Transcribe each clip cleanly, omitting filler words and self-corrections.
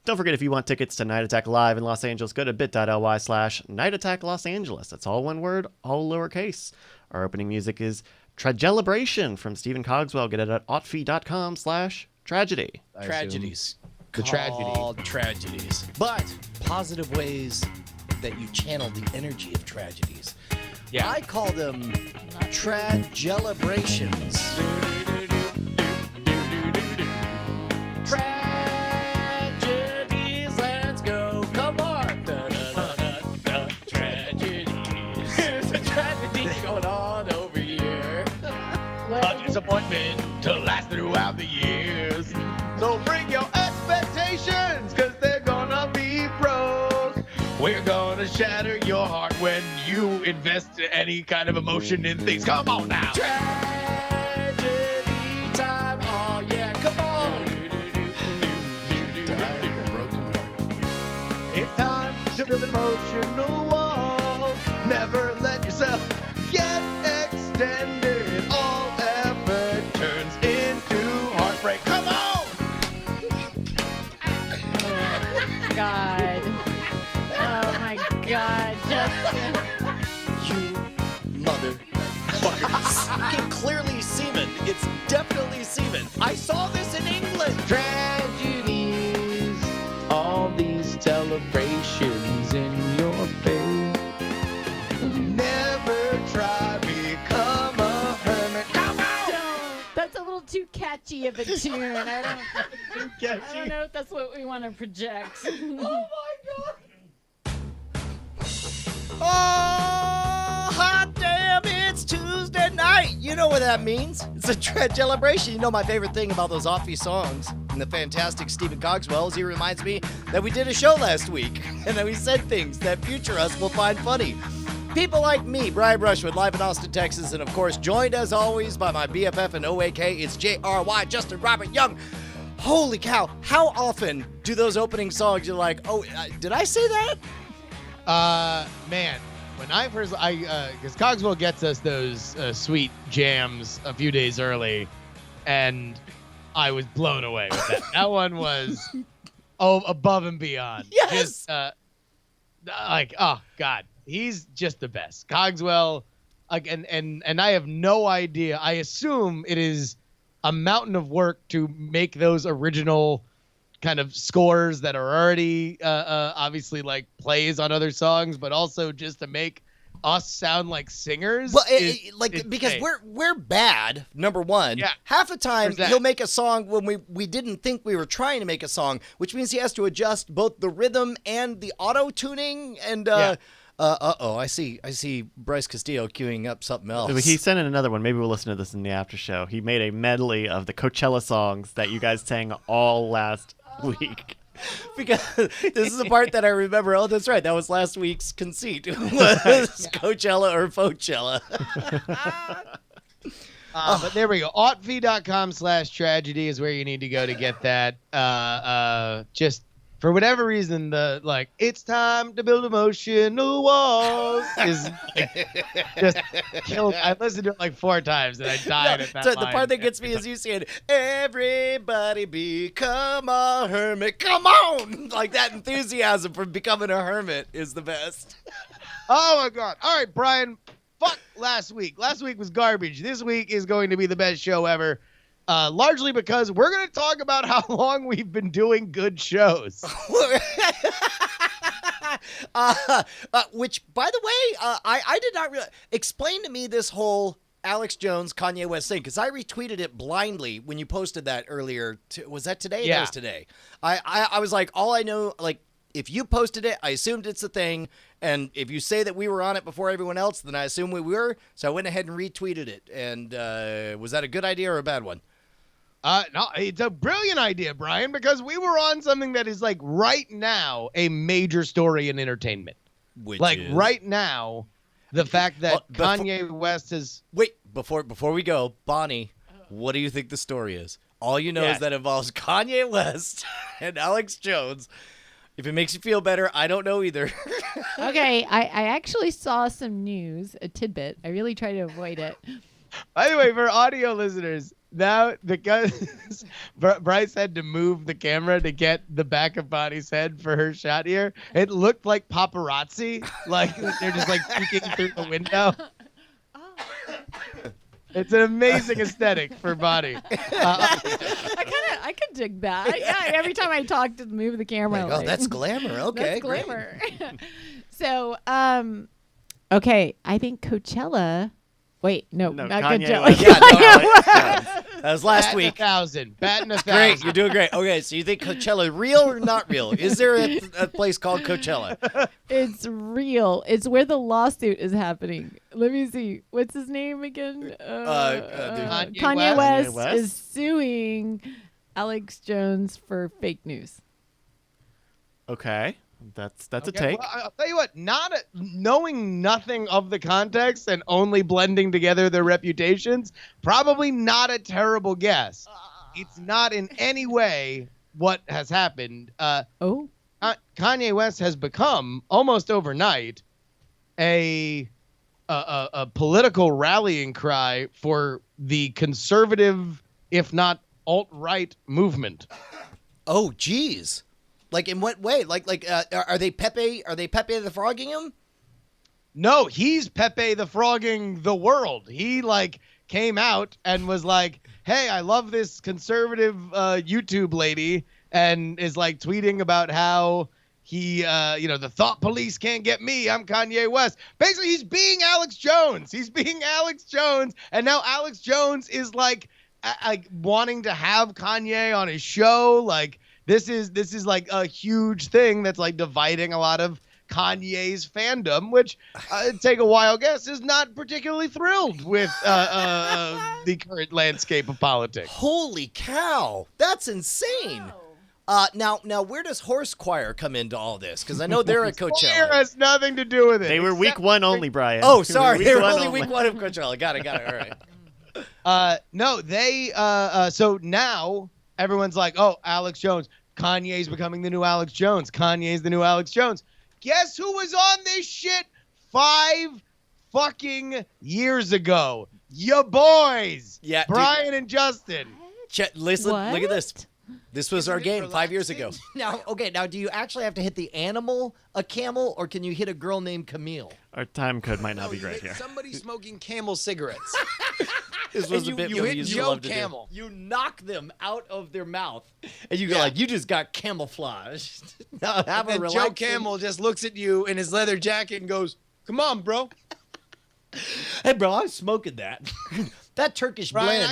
Don't forget, if you want tickets to Night Attack Live in Los Angeles, go to bit.ly/Night Attack Los Angeles. That's all one word, all lowercase. Our opening music is Tragelibration from Stephen Cogswell. Get it at otfi.com/tragedy. Tragedies. The Called tragedies. But positive ways that you channel the energy of tragedies. Yeah. I call them tragelibrations. Tragedies, let's go. Come on. Tragedies. There's a tragedy going on over here. A disappointment to last throughout the years. So bring your expectations, cause they're gonna be broke. We're gonna shatter your heart when you invest any kind of emotion in things. Come on now. Tragedy time, oh yeah, come on. It's time to build an emotional wall. Never let yourself get extended. All effort turns into heartbreak. Come on. God. Oh my God, Justin. You motherfuckers. You can clearly semen. It's definitely semen. I saw this in England. Tragedies. All these celebrations in your face. Never try become a hermit. Come on. Don't. That's a little too catchy of a tune. I don't know if that's what we want to project. Oh my God. Oh, hot damn, it's Tuesday night. You know what that means. It's a Tragelibration. You know my favorite thing about those offy songs and the fantastic Stephen Cogswell is he reminds me that we did a show last week and that we said things that future us will find funny. People like me, Brian Brushwood, live in Austin, Texas, and of course joined as always by my BFF and OAK, it's JRY, Justin Robert Young. Holy cow, how often do those opening songs you're like, oh, did I say that? Man, when I first, because Cogswell gets us those sweet jams a few days early, and I was blown away with that. That one was, above and beyond. Yes! Just, oh, God. He's just the best. Cogswell, and I have no idea. I assume it is a mountain of work to make those original kind of scores that are already obviously like plays on other songs, but also just to make us sound like singers. Well, because we're bad. Number one. Yeah. Half the time There's that. he'll make a song when we didn't think we were trying to make a song, which means he has to adjust both the rhythm and the auto tuning. And I see Bryce Castillo queuing up something else. He sent in another one. Maybe we'll listen to this in the after show. He made a medley of the Coachella songs that you guys sang all last week. Because this is the part that I remember. Oh, that's right. That was last week's conceit. Was Coachella or Foachella? But there we go. Otfi.com/tragedy is where you need to go to get that. Just for whatever reason, it's time to build emotional walls is just killed. I listened to it like 4 times and I died at that So line. the part that gets me is you saying, everybody become a hermit. Come on! Like that enthusiasm for becoming a hermit is the best. Oh my God. All right, Brian. Fuck last week. Last week was garbage. This week is going to be the best show ever. Largely because we're going to talk about how long we've been doing good shows. Which, by the way, I did not really explain to me this whole Alex Jones, Kanye West thing, because I retweeted it blindly when you posted that earlier. Was that today? Yeah. That was today. I was like, all I know, like, if you posted it, I assumed it's a thing. And if you say that we were on it before everyone else, then I assume we were. So I went ahead and retweeted it. And was that a good idea or a bad one? No, it's a brilliant idea, Brian, because we were on something that is like right now a major story in entertainment. Which like is... right now, the fact that Kanye West is... Wait, before we go, Bonnie, what do you think the story is? All you know is that it involves Kanye West and Alex Jones. If it makes you feel better, I don't know either. Okay, I actually saw some news, a tidbit. I really try to avoid it. By the way, for audio listeners, now because Bryce had to move the camera to get the back of Bonnie's head for her shot here, it looked like paparazzi. Like they're just like peeking through the window. It's an amazing aesthetic for Bonnie. I could dig that. Yeah, every time I talk to move the camera. Oh, that's glamour. Okay, that's glamour. So, okay, I think Coachella. Wait, no, not Kanye Coachella. West. Yeah, that was last week. Batting 1,000. Great, you're doing great. Okay, so you think Coachella is real or not real? Is there a place called Coachella? It's real. It's where the lawsuit is happening. Let me see. What's his name again? Kanye West is suing Alex Jones for fake news. Okay. That's a Okay, take. well, I'll tell you what, knowing nothing of the context and only blending together their reputations, probably not a terrible guess. It's not in any way what has happened. Kanye West has become, almost overnight, a political rallying cry for the conservative, if not alt-right movement. Oh, geez. Like in what way? Are they Pepe? Are they Pepe the Frogging him? No, he's Pepe the Frogging the world. He came out and was like, "Hey, I love this conservative YouTube lady," and is tweeting about how he, the thought police can't get me. I'm Kanye West. Basically, he's being Alex Jones. He's being Alex Jones, and now Alex Jones is wanting to have Kanye on his show. This is a huge thing that's dividing a lot of Kanye's fandom, which take a wild guess is not particularly thrilled with the current landscape of politics. Holy cow, that's insane. Now, where does Horse Choir come into all this? Because I know they're at Choir Coachella. has nothing to do with it. They were week one only, Brian. Oh, sorry, they were one only week one of Coachella. Got it. All right. No, they. So now everyone's like, "Oh, Alex Jones. Kanye's becoming the new Alex Jones. Kanye's the new Alex Jones." Guess who was on this shit 5 fucking years ago? Ya boys. Yeah, Brian and Justin. Listen, What? look at this. This was our Isn't it game 5 years ago. relaxing? Now, do you actually have to hit the animal, a camel, or can you hit a girl named Camille? Our time code might not No, be you great hit here. somebody smoking Camel cigarettes. This was And a bit you we hit used to Joe love to do. Camel. You knock them out of their mouth, and you go Yeah. you just got camouflaged. Now have a And Joe relaxing. Camel just looks at you in his leather jacket and goes, "Come on, bro." Hey, bro, I'm smoking that. That Turkish Brian, blend.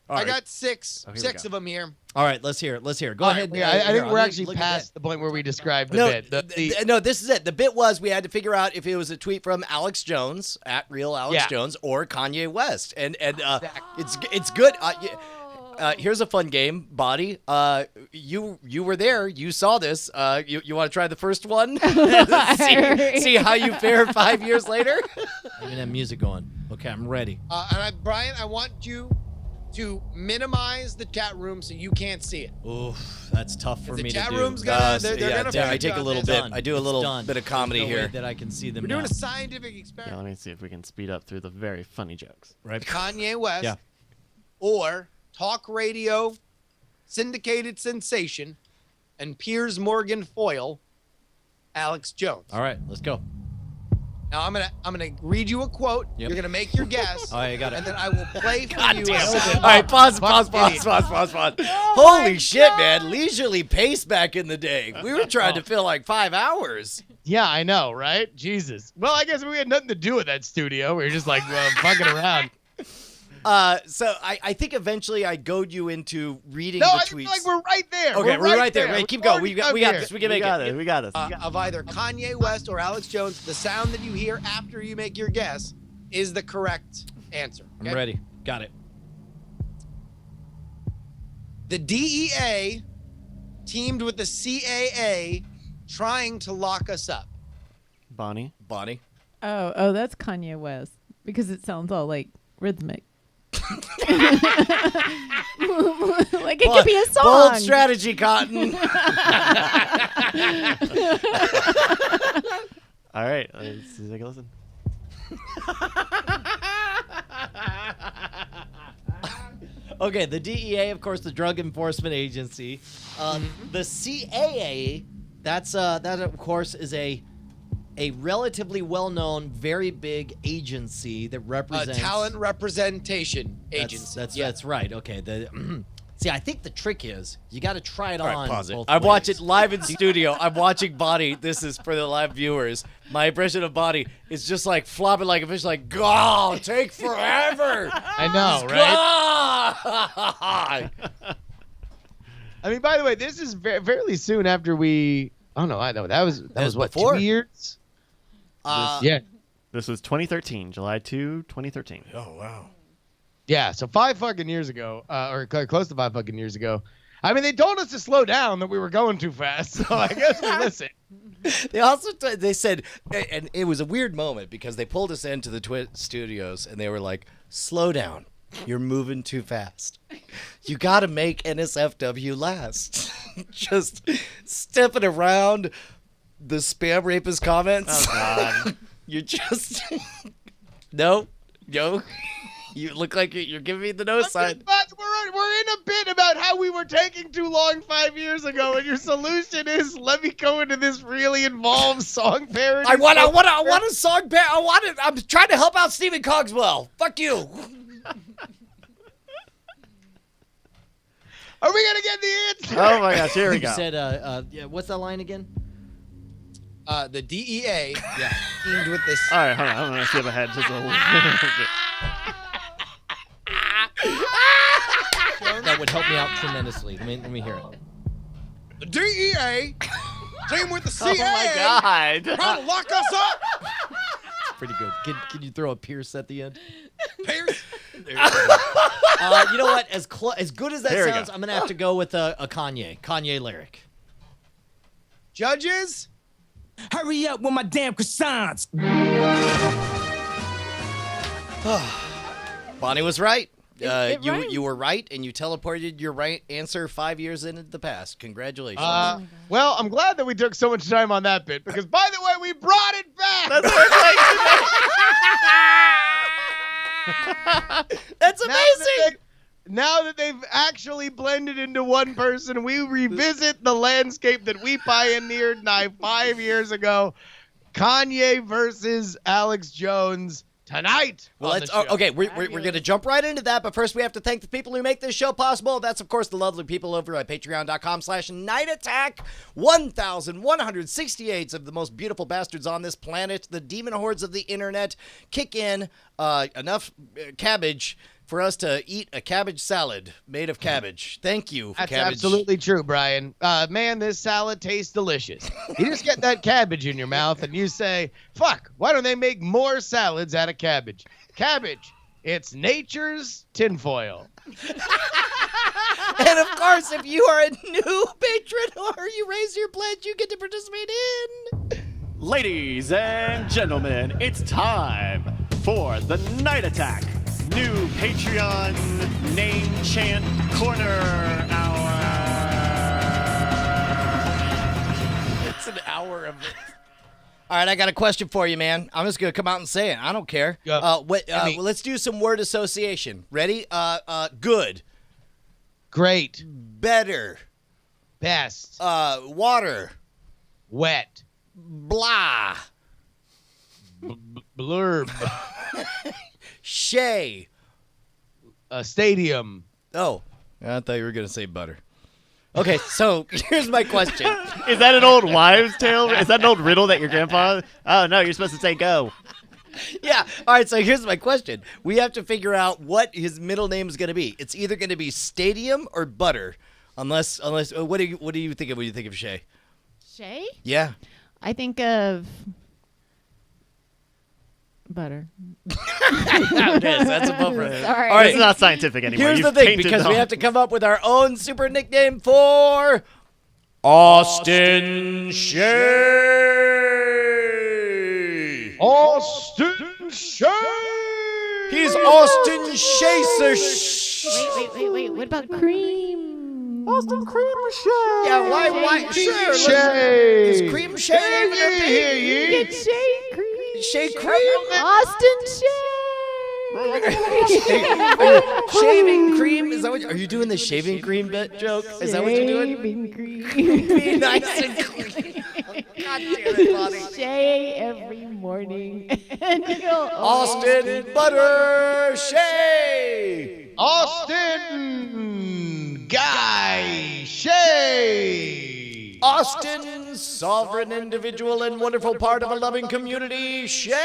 I got six Oh, here we six go. of them here. All right, let's hear it. Go All ahead. right, I think Here, we're I'll actually look at past that. the point where we described the No, bit. no, this is it. The bit was we had to figure out if it was a tweet from Alex Jones at real Alex Yeah. Jones or Kanye West, and it's good. Here's a fun game, Body. You were there. You saw this. You want to try the first one? see how you fare 5 years later. Even have music going. Okay, I'm ready. Brian, I want you to minimize the chat room so you can't see it. Oof, that's tough for The me chat to do. room's gonna- they're gonna I freak take a out. little It's bit. done. I do a little bit of comedy There's no way here. that I can see them We're now. doing a scientific Yeah, experiment. let me see if we can speed up through the very funny jokes. Right. Kanye West Yeah. or talk radio syndicated sensation and Piers Morgan foil Alex Jones. All right, let's go. Now I'm gonna read you a quote. Yep. You're gonna make your guess. All right, I got it. And then I will play for God you. damn. a sound. All right, pause. Oh Holy my shit, God. man. Leisurely pace back in the day. We were trying to fill 5 hours. Yeah, I know, right? Jesus. Well, I guess we had nothing to do with that studio. We were just fucking around. So I think eventually I goad you into reading No, the I tweets. feel like we're right there. Okay, we're right there. Wait, keep going. We got here. this. We can We make got it. it. We got this. Of either Kanye West or Alex Jones, the sound that you hear after you make your guess is the correct answer. I'm okay? ready. Got it. The DEA teamed with the CAA trying to lock us up. Bonnie. Bonnie. Oh, that's Kanye West because it sounds all rhythmic. Like it could be a song. Bold strategy, Cotton. All right, let's take a listen. Okay, the DEA, of course, the Drug Enforcement Agency. The CAA, that of course is a relatively well-known, very big agency that represents talent representation agency. That's right. Okay. See, I think the trick is you got to try it on. pause it. Both I'm ways. watching live in studio. I'm watching Bonnie. This is for the live viewers. My impression of Bonnie is just like flopping like a fish, like, "Go, take forever." I know, right? I mean, by the way, this is fairly soon after we. Oh no, I know that was what, before. 2 years? Yeah. This was 2013, July 2, 2013. Oh wow. Yeah, so 5 fucking years ago, or close to 5 fucking years ago. I mean, they told us to slow down, that we were going too fast, so I guess we listened. They also they said, and it was a weird moment because they pulled us into the studios and they were like, "Slow down, you're moving too fast. You got to make NSFW last." Just stepping around the spam rapist comments. Oh, God. You're just no. You look like you're giving me the no sign. But we're in a bit about how we were taking too long 5 years ago, and your solution is let me go into this really involved song parody. I want a song parody. I'm trying to help out Stephen Cogswell. Fuck you. Are we gonna get the answer? Oh my gosh, here we You go. said, what's that line again? The DEA, teamed with this. All right, hold on. I'm going to skip ahead just a little bit. That would help me out tremendously. Let me hear it. The DEA, teamed with the CIA, Oh my God. trying to lock us up. Pretty good. Can you throw a Pierce at the end? Pierce. You know what? As good as that There we sounds, go. I'm gonna have to go with a Kanye lyric. Judges, Hurry up with my damn croissants. Bonnie was right. It rhymes. You were right, and you teleported your right answer 5 years into the past. Congratulations. Well, I'm glad that we took so much time on that bit, because by the way, we brought it back. That's amazing. Now that they've actually blended into one person, we revisit the landscape that we pioneered 5 years ago. Kanye versus Alex Jones tonight. Well, on the show. okay. We're going to jump right into that, but first we have to thank the people who make this show possible. That's, of course, the lovely people over at patreon.com/Night Attack. 1,168 of the most beautiful bastards on this planet, the demon hordes of the internet, kick in enough cabbage for us to eat a cabbage salad made of cabbage. Thank you for That's cabbage. absolutely true, Brian. Man, this salad tastes delicious. You just get that cabbage in your mouth and you say, fuck, why don't they make more salads out of cabbage? Cabbage, it's nature's tinfoil. And of course, if you are a new patron or you raise your pledge, you get to participate in... Ladies and gentlemen, it's time for the Night Attack new Patreon name chant corner hour. It's an hour of it. All right, I got a question for you, man. I'm just gonna come out and say it. I don't care. Yep. Let's do some word association. Ready? Good. Great. Better. Best. Water. Wet. Blah. Blurb. Shay. Stadium. Oh, I thought you were gonna say butter. Okay, so here's my question. Is that an old wives' tale? Is that an old riddle that your grandpa? Oh no, you're supposed to say go. Yeah. All right. So here's my question. We have to figure out what his middle name is going to be. It's either going to be Stadium or Butter, unless. What do you think of when you think of Shay? Shay? Yeah. I think of butter. That's a bumper. Sorry. All right. It's not scientific anymore. Here's You've the thing, tainted because the- we have to come up with our own super nickname for Austin Shay. Austin Shay. He's Austin Shay. Wait. What about cream? Austin Cream Shay. Yeah. Why? Sure. Shay. Is Cream Shay even a thing? Get Shay cream. Shay Cream. Austin Shay. Shaving cream? Is that what? Are you doing the shaving cream bit joke? Is that what you're doing? Shaving cream. Be nice and clean. God damn it, Bonnie. Shay every morning. Austin Butter Shay. Austin Guy Shay. Austin, sovereign individual and wonderful part of a loving community, Shay.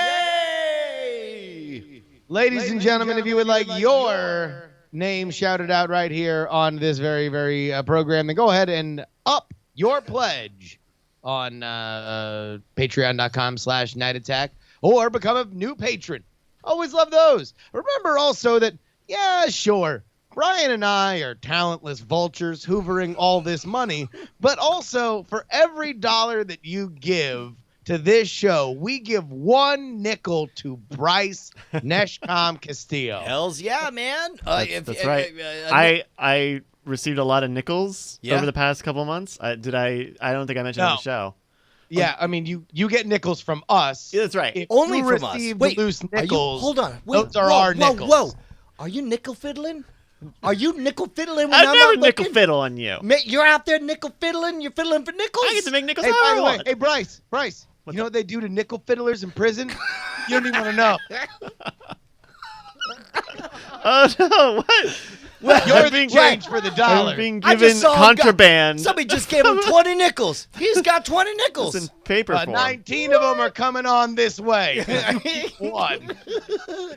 Ladies and gentlemen, if you would like your name shouted out right here on this very, very program, then go ahead and up your pledge on patreon.com/Night Attack or become a new patron. Always love those. Remember also that, yeah, sure, Brian and I are talentless vultures hoovering all this money, but also for every dollar that you give to this show, we give 1 nickel to Bryce Neshcom Castillo. Hells yeah, man. That's right. I received a lot of nickels over the past couple months. I don't think I mentioned on the show. Yeah, I mean, you get nickels from us. Yeah, that's right. If Only you from us. receive Wait, loose nickels, hold on. Wait, those are our nickels. Whoa. Are you nickel fiddling? Are you nickel fiddling when I've I'm never not nickel looking? fiddle on you. You're out there nickel fiddling? You're fiddling for nickels? I get to make nickels Hey, by however the I way, want. hey, Bryce, you know what they do to nickel fiddlers in prison? You don't even want to know. Oh no! What? You're the change for the dollar. I'm being I given just saw him contraband. Somebody just gave him 20 nickels. He's got 20 nickels. It's in paper form. 19 of them are coming on this way. One.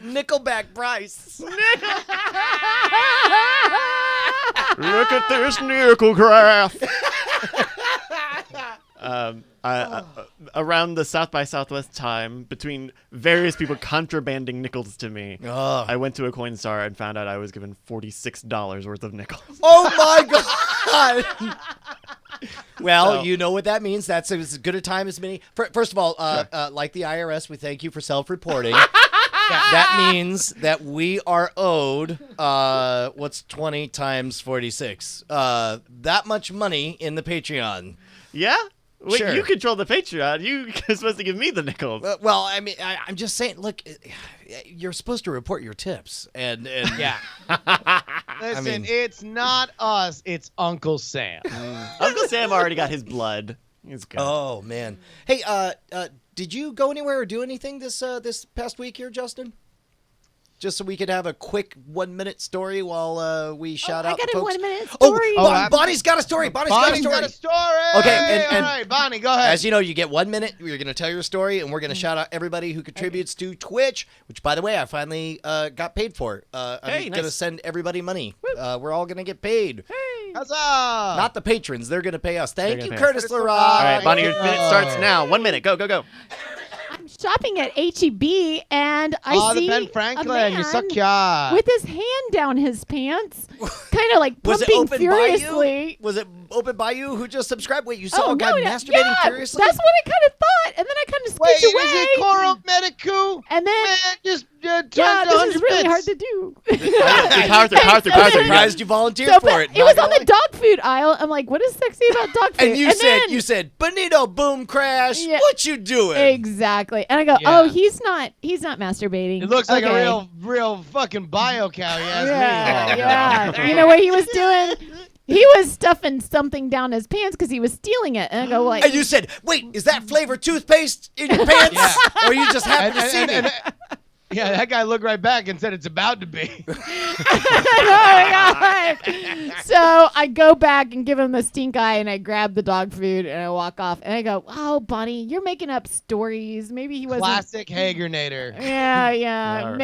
Nickelback Bryce. Look at this nicklegraph. Around the South by Southwest time, between various people contrabanding nickels to me, I went to a Coinstar and found out I was given $46 worth of nickels. Oh my God. Well, you know what that means. That's as good a time as many. First of all, like the IRS, we thank you for self-reporting. That means that we are owed, what's 20 times 46? That much money in the Patreon. Yeah? Wait, Sure. you control the Patreon. You're supposed to give me the nickels. Well, I mean, I'm just saying, look, you're supposed to report your tips. And Yeah. Listen, mean- it's not us. It's Uncle Sam. Uncle Sam already got his blood. He's good. oh, man. Hey, did you go anywhere or do anything this past week here, Justin? Just so we could have a quick 1-minute story while we shout out I got the a folks. 1-minute story. Bonnie's got a story. Bonnie's got a story. Okay, and all right, Bonnie, go ahead. As you know, you get 1 minute. You're going to tell your story, and we're going to shout out everybody who contributes to Twitch, which, by the way, I finally got paid for. I'm Hey, going to nice. send everybody money. We're all going to get paid. Huzzah! Not the patrons. They're going to pay us. Thank They're you, gonna pay Curtis LaRock. All right, Bonnie, your minute starts now. 1 minute. Go, go, go. I'm shopping at HEB and I see the Ben a Franklin, man you suck ya. with his hand down his pants, kind of like Was it pumping open furiously. by you? Was it open by you who just subscribed? Wait, you saw Oh, a guy no, masturbating yeah, furiously? That's what I kind of thought, and then I kind of Wait, scooch away. is it Coral Medicu? And then, Man, just turn yeah, to this 100 is really bits. hard to do. Power through, power through, power through. Surprised you volunteered So, for but it. it was not on gonna the dog food aisle. I'm like, what is sexy about dog food? And you said, Bonito Boom Crash, Yeah. what you doing? Exactly. And I go, Yeah. oh, he's not masturbating. It looks like Okay. a real fucking bio cow, you ask Yeah, me. yeah. You know what he was doing? He was stuffing something down his pants because he was stealing it. And I go like, And you said, wait, is that flavored toothpaste in your pants? Yeah. Or you just happened to see me? Yeah, that guy looked right back and said it's about to be. oh my God. So I go back and give him the stink eye and I grab the dog food and I walk off. And I go, oh, Bonnie, you're making up stories. Maybe he wasn't. Classic Hagernator. Yeah, yeah. Alright.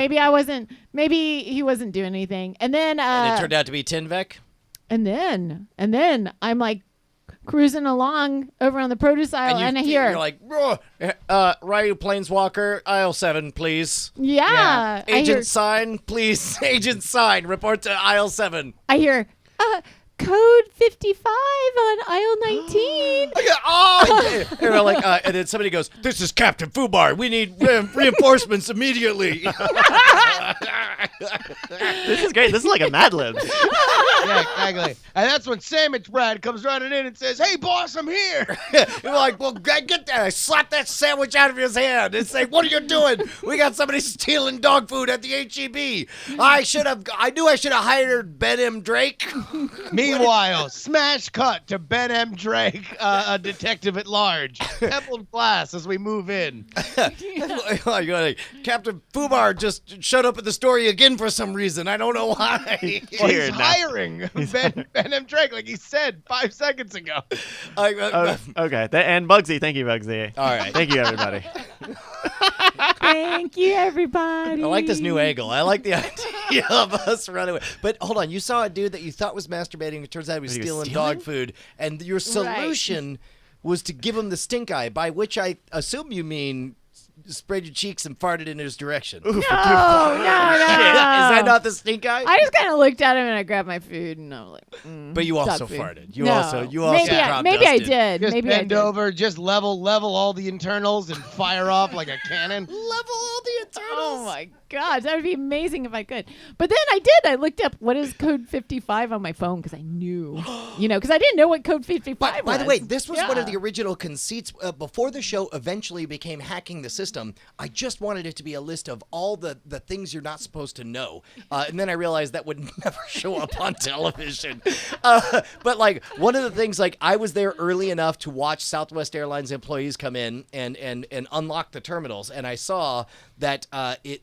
Maybe he wasn't doing anything. And then, And it turned out to be Tinvec. and then I'm like cruising along over on the produce aisle and I hear, You're like, Ryu Planeswalker, aisle 7, please. yeah, Agent sign, please. Agent sign, report to aisle 7. I hear, code 55 on aisle 19. And then somebody goes, "This is Captain Fubar. We need reinforcements immediately." This is great. This is like a Mad Libs. Yeah, exactly. And that's when Sandwich Brad comes running in and says, "Hey, boss, I'm here." You're like, "Well, get that!" I slap that sandwich out of his hand and say, "What are you doing? We got somebody stealing dog food at the HEB. I knew I should have hired Ben M. Drake." Meanwhile, smash cut to Ben M. Drake, a detective at large. Pebbled glass as we move in. Captain Fubar just showed up at the story again for some reason. I don't know why. Well, he's hiring Ben M. Drake, like he said 5 seconds ago. Okay. And Bugsy. Thank you, Bugsy. All right. Thank you, everybody. Thank you, everybody. I like this new angle. I like the idea of us running away. But hold on, you saw a dude that you thought was masturbating. It turns out he was stealing dog food. And your solution was to give him the stink eye, by which I assume you mean sprayed your cheeks and farted in his direction. No. Is that not the stink eye? I just kind of looked at him and I grabbed my food and I was like, But you also food. farted. You No. also Maybe I did. Just Maybe I bend did. over, just level all the internals and fire off like a cannon. Level all the internals. Oh my God, that would be amazing if I could. But then I did. I looked up what is code 55 on my phone because I knew, because I didn't know what code 55 was. By the way, this was one of the original conceits before the show eventually became hacking the system. I just wanted it to be a list of all the things you're not supposed to know. And then I realized that would never show up on television. But like one of the things, like I was there early enough to watch Southwest Airlines employees come in and unlock the terminals. And I saw that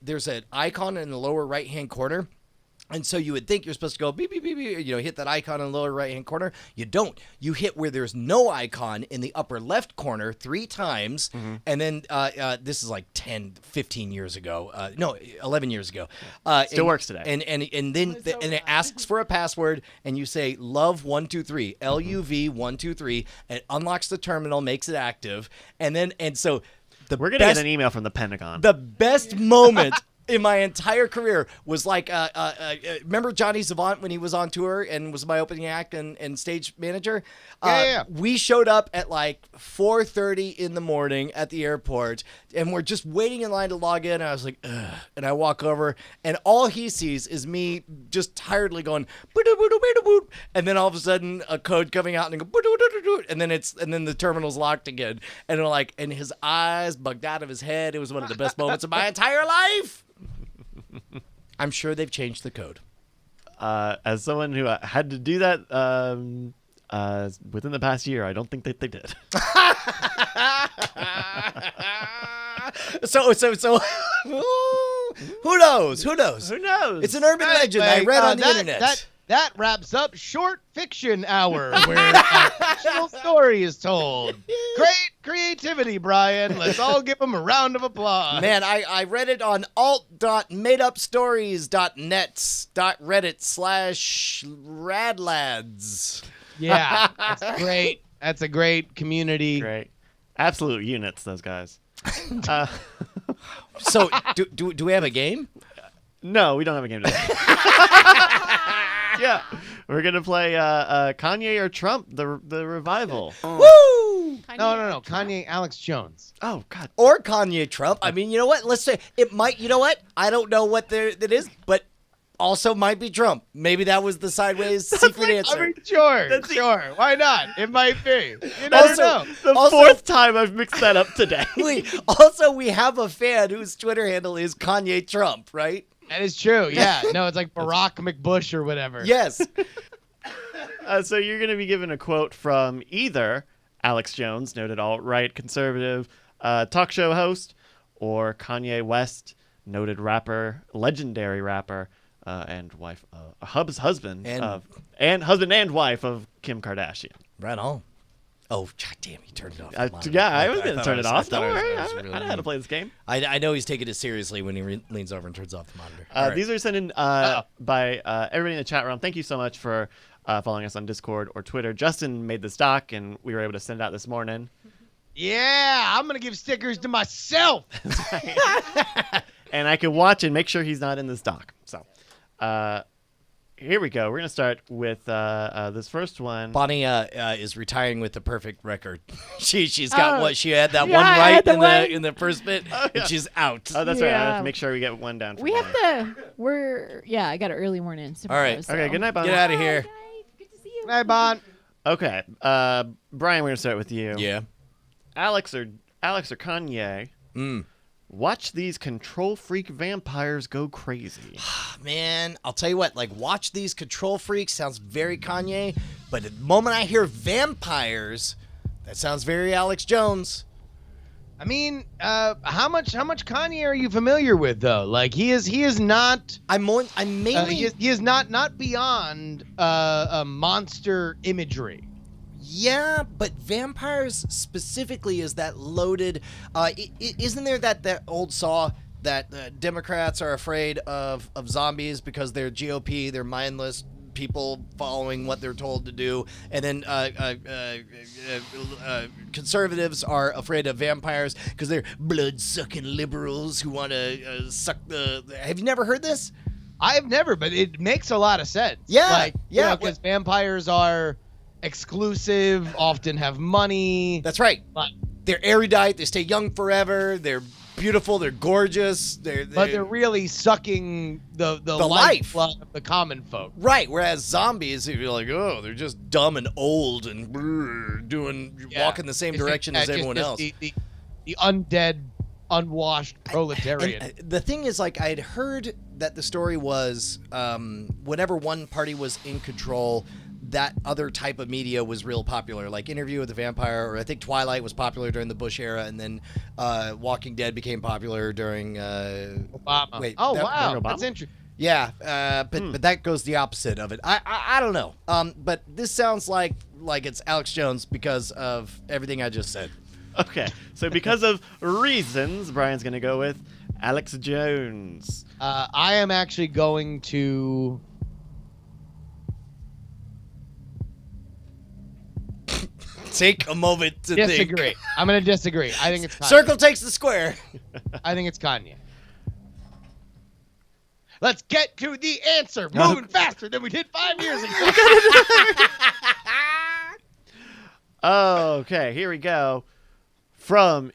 there's an icon in the lower right-hand corner. And so you would think you're supposed to go beep, beep, beep, beep, hit that icon in the lower right-hand corner. You don't. You hit where there's no icon in the upper left corner 3 times. Mm-hmm. And then this is like 10, 15 years ago. 11 years ago. Still works today. And then it asks for a password, and you say love123, LUV 123, and it unlocks the terminal, makes it active. We're going to get an email from the Pentagon. The best moment in my entire career was like, remember Johnny Savant when he was on tour and was my opening act and stage manager? Yeah. We showed up at like 4:30 in the morning at the airport, and we're just waiting in line to log in. And I was like, ugh. And I walk over, and all he sees is me just tiredly going, "Boo-doo-boo-doo-boo-doo-boo." And then all of a sudden a code coming out and go, "Boo-doo-doo-doo-doo." And then the terminal's locked again. And and his eyes bugged out of his head. It was one of the best moments of my entire life. I'm sure they've changed the code. As someone who had to do that within the past year, I don't think that they did. So who knows? Who knows? It's an urban legend I read on the internet. That wraps up Short Fiction Hour, where a fictional story is told. Great creativity, Brian. Let's all give him a round of applause. Man, I read it on alt.madeupstories.net/radlads. Yeah, that's great. That's a great community. Great. Absolute units, those guys. So, do we have a game? No, we don't have a game today. Yeah, we're gonna play Kanye or Trump, the revival. Woo! No. Kanye, Alex Jones. Oh God. Or Kanye Trump. I mean, you know what? Let's say it might. You know what? I don't know what that is, but also might be Trump. Maybe that was the sideways secret answer. I mean, sure. Why not? It might be. You never know. The fourth time I've mixed that up today. we have a fan whose Twitter handle is Kanye Trump, right? That is true. Yeah. No, it's like Barack McBush or whatever. Yes. So you're going to be given a quote from either Alex Jones, noted alt-right conservative talk show host, or Kanye West, noted rapper, legendary rapper, and wife, husband and wife of Kim Kardashian. Right on. Oh, God damn, he turned it off. I was going to turn it off. Don't worry. I know how to play this game. I know he's taking it seriously when he leans over and turns off the monitor. Right. These are sent in by everybody in the chat room. Thank you so much for following us on Discord or Twitter. Justin made this doc, and we were able to send it out this morning. Yeah, I'm going to give stickers to myself. And I can watch and make sure he's not in this doc. So Here we go. We're gonna start with this first one. Bonnie is retiring with the perfect record. she's got what she had that Yeah, one I right had the in one. in the first bit, and she's out. Oh, that's right. I have Yeah. to make sure we get one down. For We Bonnie. have to. I got an early morning. All right. So. Okay. Good night, Bonnie. Get out of here. Guys, good to see you. Hey, Bon. Okay. Brian, we're gonna start with you. Yeah. Alex or Kanye. Watch these control freak vampires go crazy. Man, I'll tell you what, like, watch these control freaks sounds very Kanye, but the moment I hear vampires, that sounds very Alex Jones. I mean, how much Kanye are you familiar with though? Like he is not. I'm mainly He is not beyond monster imagery. yeah, but vampires specifically is that loaded. Isn't there that old saw that Democrats are afraid of zombies because they're GOP, they're mindless people following what they're told to do, and then conservatives are afraid of vampires because they're blood-sucking liberals who want to suck the. Have you never heard this? I've never, but it makes a lot of sense. Yeah, like, yeah, because vampires are exclusive, often have money. That's right. But, They're erudite. They stay young forever. They're beautiful. They're gorgeous. but they're really sucking the life lifeblood of the common folk. right. Whereas zombies, you're like, oh, they're just dumb and old and walking the same direction as everyone else. The undead, unwashed proletariat. And the thing is, like, I had heard that the story was whenever one party was in control, that other type of media was real popular, like Interview with the Vampire, or I think Twilight was popular during the Bush era, and then Walking Dead became popular during Obama. Wait, Oh, that- wow. Obama? That's interesting. yeah, but that goes the opposite of it. I don't know. But this sounds like it's Alex Jones because of everything I just said. Okay. So because of reasons, Brian's gonna go with Alex Jones. I am actually going to. Take a moment to Disagree. think. I'm going to disagree. I think it's Kanye. Circle takes the square. I think it's Kanye. Let's get to the answer. Moving faster than we did 5 years ago. Okay, here we go. From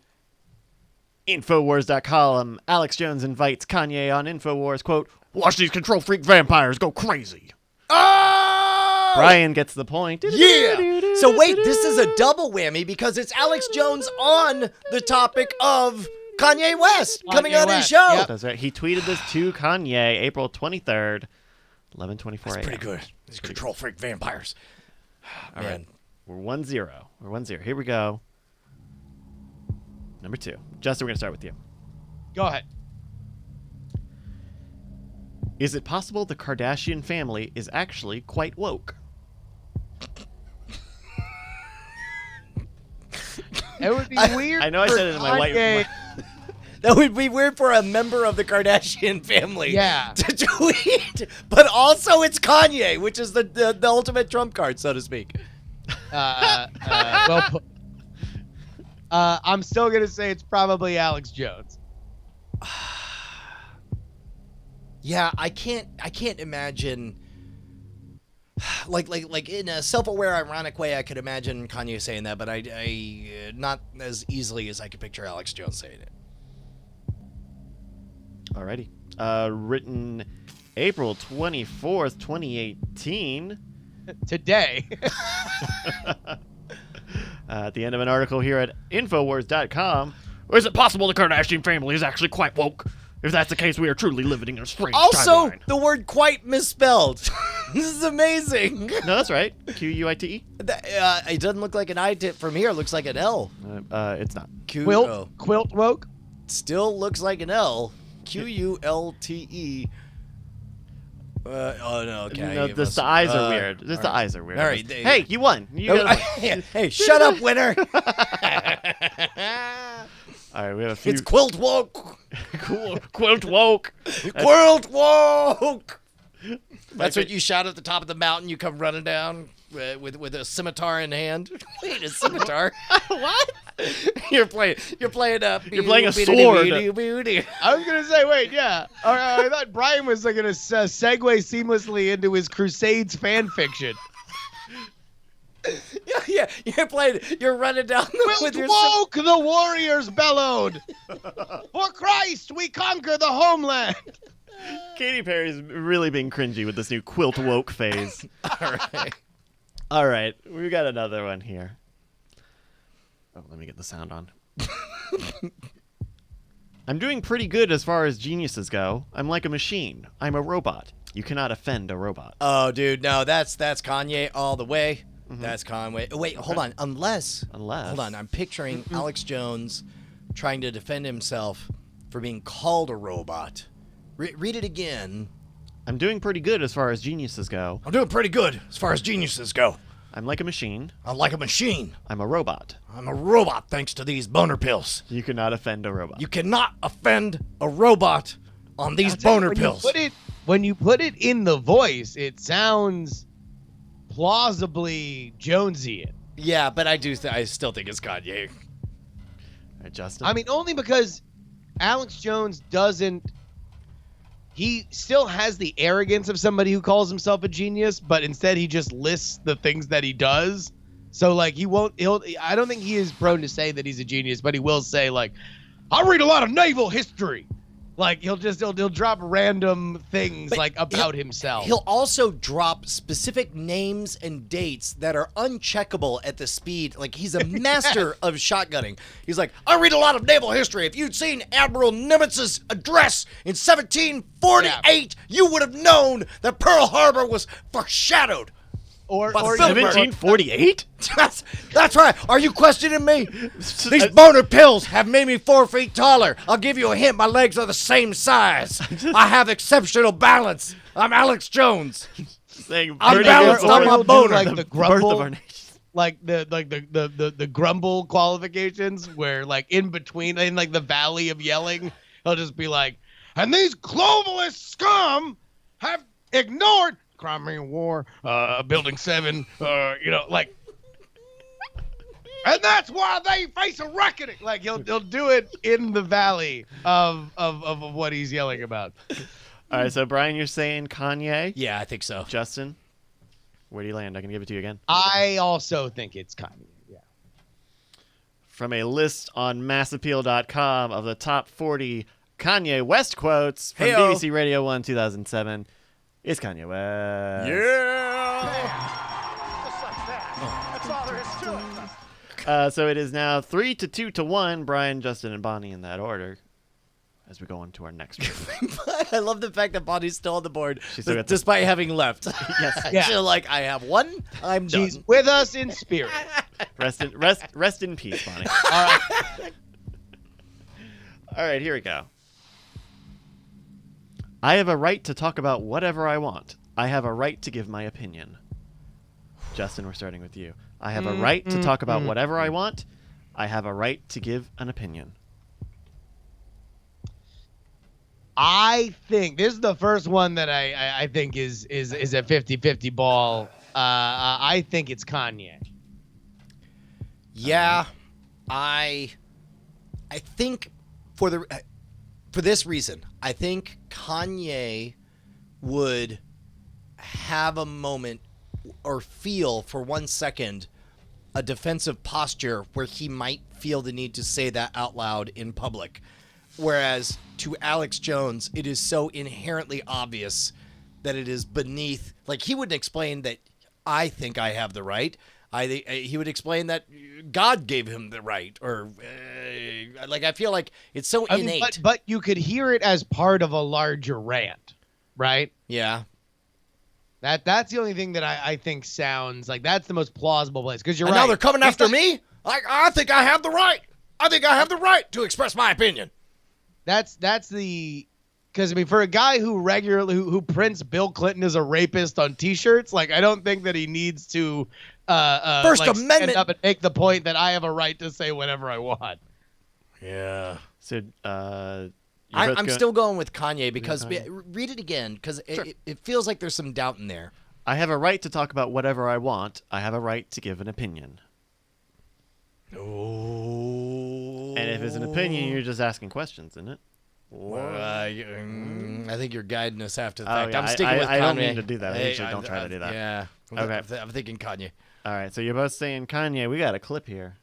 Infowars.com, Alex Jones invites Kanye on Infowars, quote, watch these control freak vampires go crazy. Oh! Brian gets the point. Yeah. So wait, this is a double whammy because it's Alex Jones on the topic of Kanye West coming on his West, show. yep. That's right. He tweeted this to Kanye April 23rd, 11:24 a.m. Pretty good. These control freak vampires. All right. We're 1-0. We're 1-0. Here we go. Number 2. Justin, we're going to start with you. Go ahead. Is it possible the Kardashian family is actually quite woke? It would be weird. I know I for said it in my white. Kanye- That would be weird for a member of the Kardashian family Yeah. to tweet. But also it's Kanye, which is the ultimate trump card, so to speak. Well put. I'm still going to say it's probably Alex Jones. Yeah, I can't imagine like in a self-aware ironic way I could imagine Kanye saying that, but I not as easily as I could picture Alex Jones saying it. Alrighty. Written April 24th, 2018. Today. At the end of an article here at Infowars.com. Is it possible the Kardashian family is actually quite woke? If that's the case, we are truly living in a strange Also, timeline. the word quite misspelled. This is amazing. No, that's right. Quite. It doesn't look like an I tip from here. It looks like an L. It's not. Quilt woke. Still looks like an L. Qulte. Oh no! Okay. No, the eyes are weird. Just the eyes are weird. All right. Hey, you won. You got a point. Hey, shut up, winner. All right, we have a few. It's quilt woke. Cool. Quilt woke. Quilt woke. That's what you shout at the top of the mountain. You come running down. with a scimitar in hand. Wait, a scimitar? What? You're playing a sword. I was gonna say, wait, yeah. I thought Brian was like gonna segue seamlessly into his Crusades fan fiction. Yeah. You're running down with your. Woke, the warriors bellowed. For Christ, we conquer the homeland. Katy Perry's really being cringy with this new quilt woke phase. All right, we got another one here. Oh, let me get the sound on. I'm doing pretty good as far as geniuses go. I'm like a machine. I'm a robot. You cannot offend a robot. Oh, dude, no, that's Kanye all the way. Mm-hmm. That's Kanye. Wait, hold on. Unless. Hold on. I'm picturing Alex Jones trying to defend himself for being called a robot. Read it again. I'm doing pretty good as far as geniuses go. I'm doing pretty good as far as geniuses go. I'm like a machine. I'm like a machine. I'm a robot. I'm a robot thanks to these boner pills. You cannot offend a robot. You cannot offend a robot on these boner pills. When you put it in the voice, it sounds plausibly Jonesian. Yeah, but I still think it's Kanye. All right, Justin? I mean, only because Alex Jones doesn't... He still has the arrogance of somebody who calls himself a genius, but instead he just lists the things that he does. So, like, I don't think he is prone to say that he's a genius, but he will say, like, I read a lot of naval history. Like, he'll drop random things, like, about himself. He'll also drop specific names and dates that are uncheckable at the speed. Like, he's a master of shotgunning. He's like, I read a lot of naval history. If you'd seen Admiral Nimitz's address in 1748, you would have known that Pearl Harbor was foreshadowed. Or 1748? That's right. Are you questioning me? These boner pills have made me 4 feet taller. I'll give you a hint. My legs are the same size. I have exceptional balance. I'm Alex Jones. I'm balanced on my boner. Like the grumble, like the grumble qualifications, where like in between, in like the valley of yelling, he'll just be like, and these globalist scum have ignored Crimean War, Building 7, like, and that's why they face a reckoning. Like he'll do it in the valley of what he's yelling about. All right, so Brian, you're saying Kanye? Yeah, I think so. Justin, where do you land? I can give it to you again. I also think it's Kanye. Yeah. From a list on massappeal.com of the top 40 Kanye West quotes from BBC Radio 1 2007. It's Kanye West. That's all there is to it. So it is now 3-2-1. Brian, Justin, and Bonnie in that order. As we go on to our next one. I love the fact that Bonnie's still on the board, despite having left. Yes. Yeah. She's like, I have one. I'm done. She's with us in spirit. Rest in peace, Bonnie. All right. All right, here we go. I have a right to talk about whatever I want. I have a right to give my opinion. Justin, we're starting with you. I have a right to talk about whatever I want. I have a right to give an opinion. I think this is the first one that I think is a 50-50 ball. I think it's Kanye. Yeah, I think for this reason, I think Kanye would have a moment or feel for 1 second a defensive posture where he might feel the need to say that out loud in public. Whereas to Alex Jones, it is so inherently obvious that it is beneath. Like, he wouldn't explain that I think I have the right. He would explain that God gave him the right, or like, I feel like it's so innate. But you could hear it as part of a larger rant, right? Yeah. That's the only thing that I think sounds like that's the most plausible place, because you're right. Now they're coming after me. I think I have the right. I think I have the right to express my opinion. That's the, because I mean, for a guy who regularly who prints Bill Clinton as a rapist on T-shirts, like, I don't think that he needs to First Amendment stand up and make the point that I have a right to say whatever I want. Yeah. So I'm still going with Kanye because read it again, because it feels like there's some doubt in there. I have a right to talk about whatever I want. I have a right to give an opinion. Oh. And if it's an opinion, you're just asking questions, isn't it? I think you're guiding us after the Oh, fact. yeah, I'm sticking with Kanye. I don't mean to do that. I usually don't try to do that. Yeah. Okay. I'm thinking Kanye. All right, so you're both saying Kanye. We got a clip here.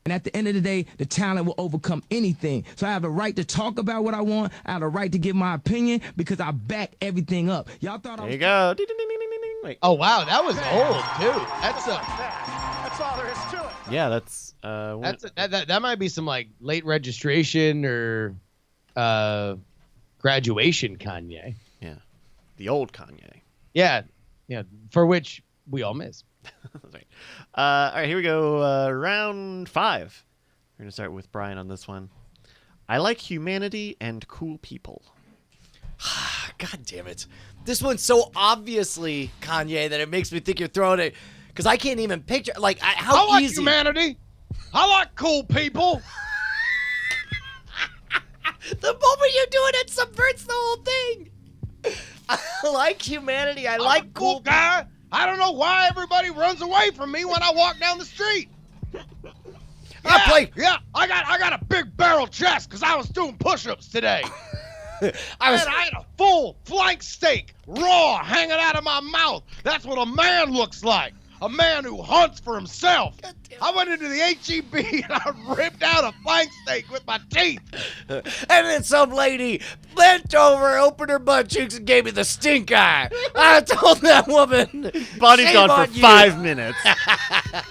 And at the end of the day, the talent will overcome anything. So I have the right to talk about what I want. I have the right to give my opinion because I back everything up. Y'all thought There I was... you go. Ding, ding, ding, ding, ding, ding. Wait. Oh wow, that was old too. That's all there is to it. Yeah, that's That might be some like late registration or graduation Kanye. yeah, the old Kanye. Yeah, for which we all miss. That's right. All right, here we go. Round 5. We're gonna start with Brian on this one. I like humanity and cool people. God damn it. This one's so obviously Kanye that it makes me think you're throwing it. Because I can't even picture. Like, how I like easy. humanity. I like cool people. The moment you do it, it subverts the whole thing. I like humanity. I like I'm a cool guy. I don't know why everybody runs away from me when I walk down the street. I got a big barrel chest because I was doing push-ups today. I had a full flank steak, raw, hanging out of my mouth. That's what a man looks like. A man who hunts for himself. I went into the HEB and I ripped out a flank steak with my teeth. And then some lady bent over, opened her butt cheeks, and gave me the stink eye. I told that woman, Bonnie's shame gone on for you. 5 minutes.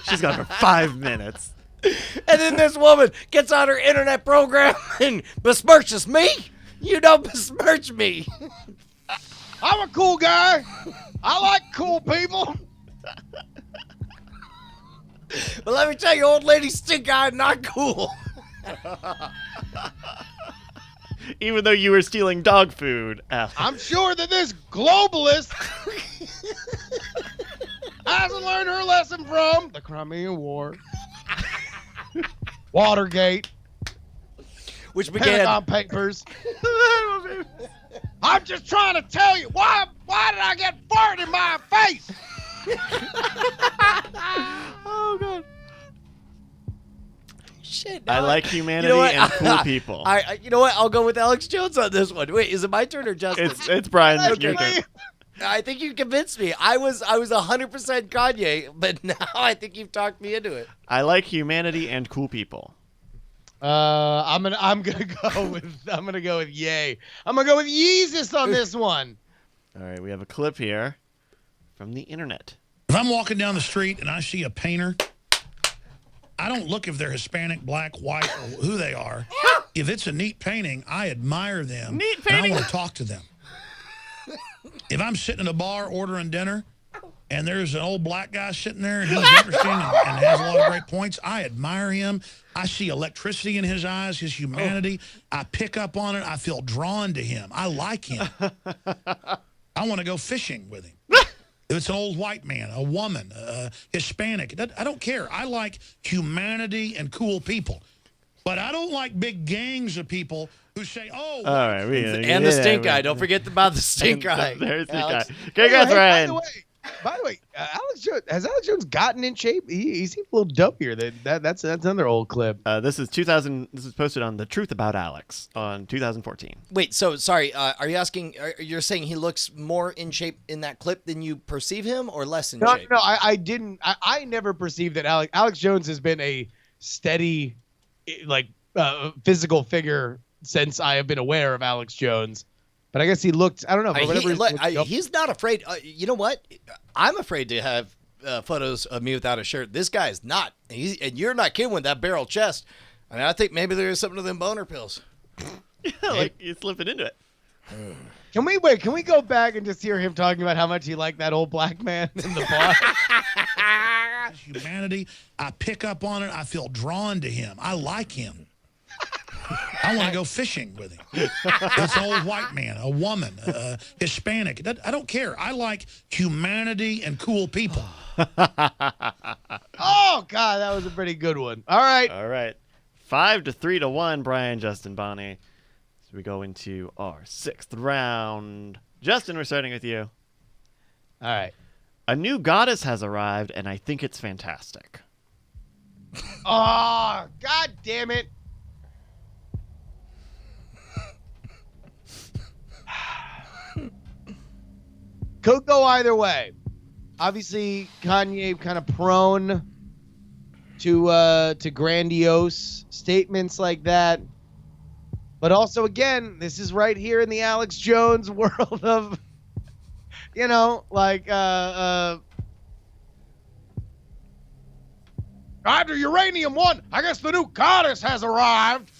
She's gone for 5 minutes. And then this woman gets on her internet program and besmirches me. You don't besmirch me. I'm a cool guy. I like cool people. But let me tell you, old lady stink eye, not cool. Even though you were stealing dog food. I'm sure that this globalist hasn't learned her lesson from the Crimean War, Watergate, Which began. Pentagon Papers. I'm just trying to tell you, why did I get fart in my face? Oh, God. Shit. I now like humanity You know what? and cool people. You know what? I'll go with Alex Jones on this one. Wait, is it my turn or Justin's? It's Brian. Okay. Your turn. I think you convinced me. I was 100% Kanye, but now I think you've talked me into it. I like humanity and cool people. I'm gonna go with Ye. I'm gonna go with Yeezus on this one. All right, we have a clip here from the internet. If I'm walking down the street and I see a painter, I don't look if they're Hispanic, black, white, or who they are. If it's a neat painting, I admire them. Neat and painting. I want to talk to them. If I'm sitting in a bar ordering dinner and there's an old black guy sitting there and he's interesting and has a lot of great points, I admire him. I see electricity in his eyes, his humanity. I pick up on it. I feel drawn to him. I like him. I want to go fishing with him. If it's an old white man, a woman, Hispanic, I don't care. I like humanity and cool people. But I don't like big gangs of people who say, oh. All right. And the stink eye. Don't forget about the stink eye. There's the guy. Alex. Congrats, Hey, Ryan. By the way, has Alex Jones gotten in shape? He seems a little dumpier. That's another old clip. This is 2000. This is posted on The Truth About Alex on 2014. Wait, so sorry. Are you asking? You're saying he looks more in shape in that clip than you perceive him, or less in shape? No, I didn't. I never perceived that Alex Jones has been a steady, physical figure since I have been aware of Alex Jones. But I guess he looked. I don't know. For whatever He's not afraid. You know what? I'm afraid to have photos of me without a shirt. This guy is not. And you're not kidding with that barrel chest. I mean, I think maybe there is something to them boner pills. Yeah, like you're slipping into it. Can we go back and just hear him talking about how much he liked that old black man in the bar? Humanity, I pick up on it. I feel drawn to him. I like him. I want to go fishing with him. It's an old white man, a woman, Hispanic. I don't care. I like humanity and cool people. Oh, God, that was a pretty good one. All right. 5-3-1, Brian, Justin, Bonnie. So we go into our 6th round. Justin, we're starting with you. All right. A new goddess has arrived, and I think it's fantastic. Oh, God damn it. Could go either way. Obviously, Kanye kind of prone to grandiose statements like that. But also, again, this is right here in the Alex Jones world of, after Uranium 1, I guess the new goddess has arrived.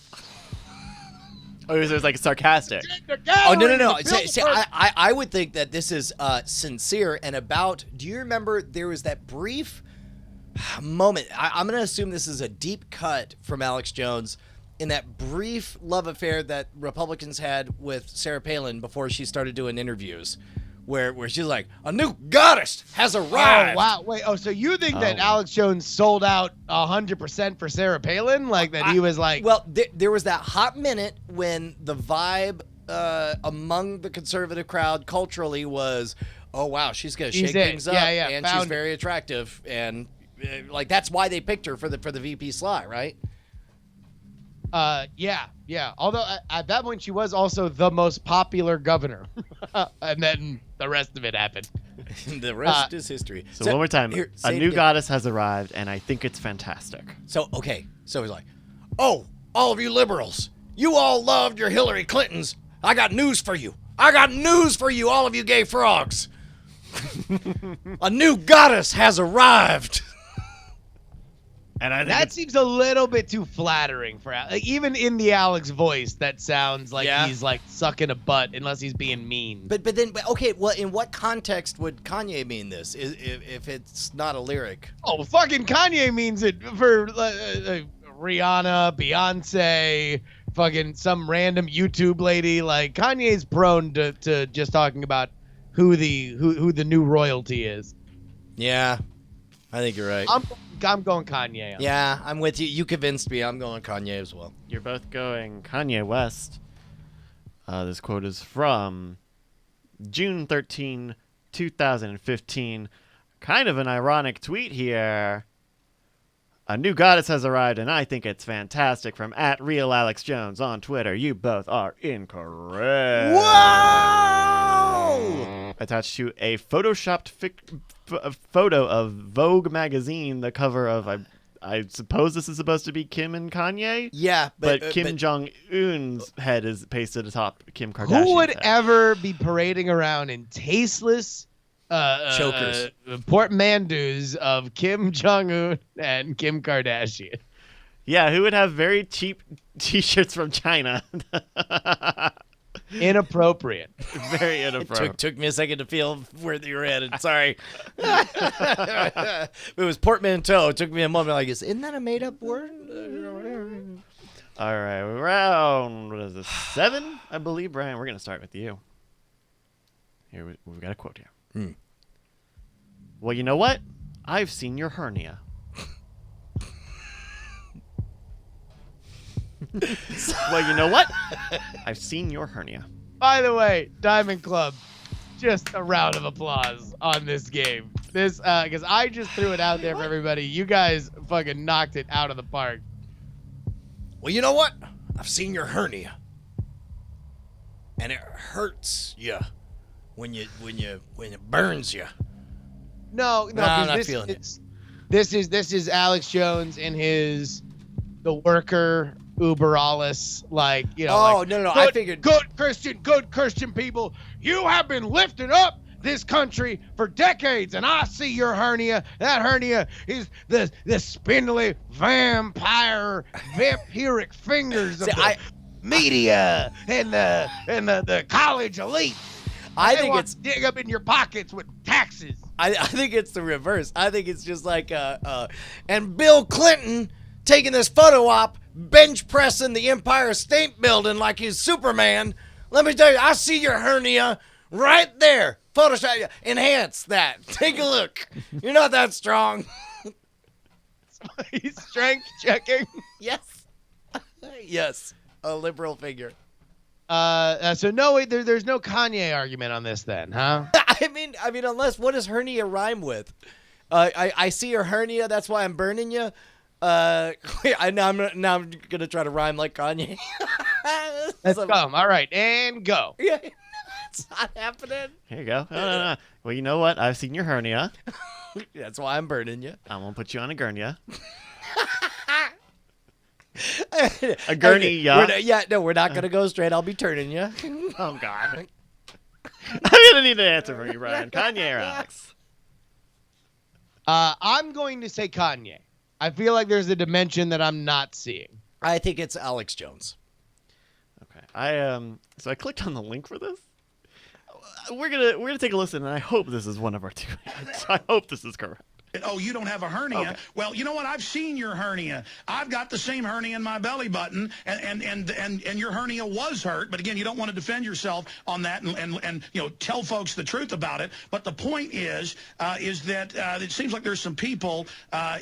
Oh, it was like sarcastic. Oh, no. See, I would think that this is sincere and about. Do you remember there was that brief moment? I'm going to assume this is a deep cut from Alex Jones in that brief love affair that Republicans had with Sarah Palin before she started doing interviews. Where she's like, a new goddess has arrived. Oh, wow. Wait, so you think that Alex Jones sold out 100% for Sarah Palin? Like that he was like... Well, there was that hot minute when the vibe among the conservative crowd culturally was, oh, wow, she's going to shake things up. Yeah, and she's very attractive. And that's why they picked her for the VP slot, right? Yeah. Although at that point she was also the most popular governor, and then the rest of it happened. The rest is history. So one more time, a new goddess has arrived, and I think it's fantastic. So he's like, oh, all of you liberals, you all loved your Hillary Clintons. I got news for you. All of you gay frogs. A new goddess has arrived. And I think that seems a little bit too flattering for even in the Alex voice. That sounds like he's like sucking a butt, unless he's being mean. But then okay, well, in what context would Kanye mean this? If it's not a lyric? Oh, fucking Kanye means it for Rihanna, Beyonce, fucking some random YouTube lady. Like Kanye's prone to just talking about who the new royalty is. Yeah, I think you're right. I'm going Kanye. Yeah, I'm with you. You convinced me. I'm going Kanye as well. You're both going Kanye West. This quote is from June 13, 2015. Kind of an ironic tweet here. A new goddess has arrived, and I think it's fantastic. From @RealAlexJones on Twitter. You both are incorrect. Whoa! Attached to a photoshopped photo of Vogue magazine, the cover of, I suppose this is supposed to be Kim and Kanye? Yeah, but Kim Jong-un's head is pasted atop Kim Kardashian's Who would head. ever be parading around in tasteless chokers, portmanteaus of Kim Jong-un and Kim Kardashian? Yeah, who would have very cheap T-shirts from China? Inappropriate. Very inappropriate. Took me a second to feel where you were headed. Sorry. It was portmanteau. It took me a moment. Like, isn't that a made-up word? All right, round, what is this, 7, I believe, Brian. We're going to start with you. Here, we've got a quote here. Well, you know what? I've seen your hernia. Well, you know what? I've seen your hernia. By the way, Diamond Club, just a round of applause on this game. This, because I just threw it out there for everybody. You guys fucking knocked it out of the park. Well, you know what? I've seen your hernia, and it hurts you when it burns you. No, I'm not feeling it. This is Alex Jones in his the worker Uberalis, like, you know. Oh, like, no, I figured good Christian people. You have been lifting up this country for decades, and I see your hernia. That hernia is the spindly vampiric fingers of the media and the college elite. I think it's dig up in your pockets with taxes. I think it's the reverse. I think it's just like and Bill Clinton taking this photo op, bench pressing the Empire State Building like he's Superman. Let me tell you, I see your hernia right there. Photoshop, enhance that. Take a look. You're not that strong. He's strength checking. Yes. Yes. A liberal figure. So no, wait, there's no Kanye argument on this then, huh? I mean, unless what does hernia rhyme with? I see your hernia. That's why I'm burning you. I'm gonna try to rhyme like Kanye. Let's come. All right, and go. Yeah, it's not happening. Here you go. No. Well, you know what? I've seen your hernia. That's why I'm burning you. I'm gonna put you on a gurnia. A gurney, we're not gonna go straight. I'll be turning you. Oh God. I'm gonna need an answer from you, Brian. Kanye or Alex? I'm going to say Kanye. I feel like there's a dimension that I'm not seeing. I think it's Alex Jones. Okay. So I clicked on the link for this. We're gonna take a listen, and I hope this is one of our two answers. I hope this is correct. Oh, you don't have a hernia? Okay. Well, you know what? I've seen your hernia. I've got the same hernia in my belly button, and your hernia was hurt. But again, you don't want to defend yourself on that and tell folks the truth about it. But the point is that it seems like there's some people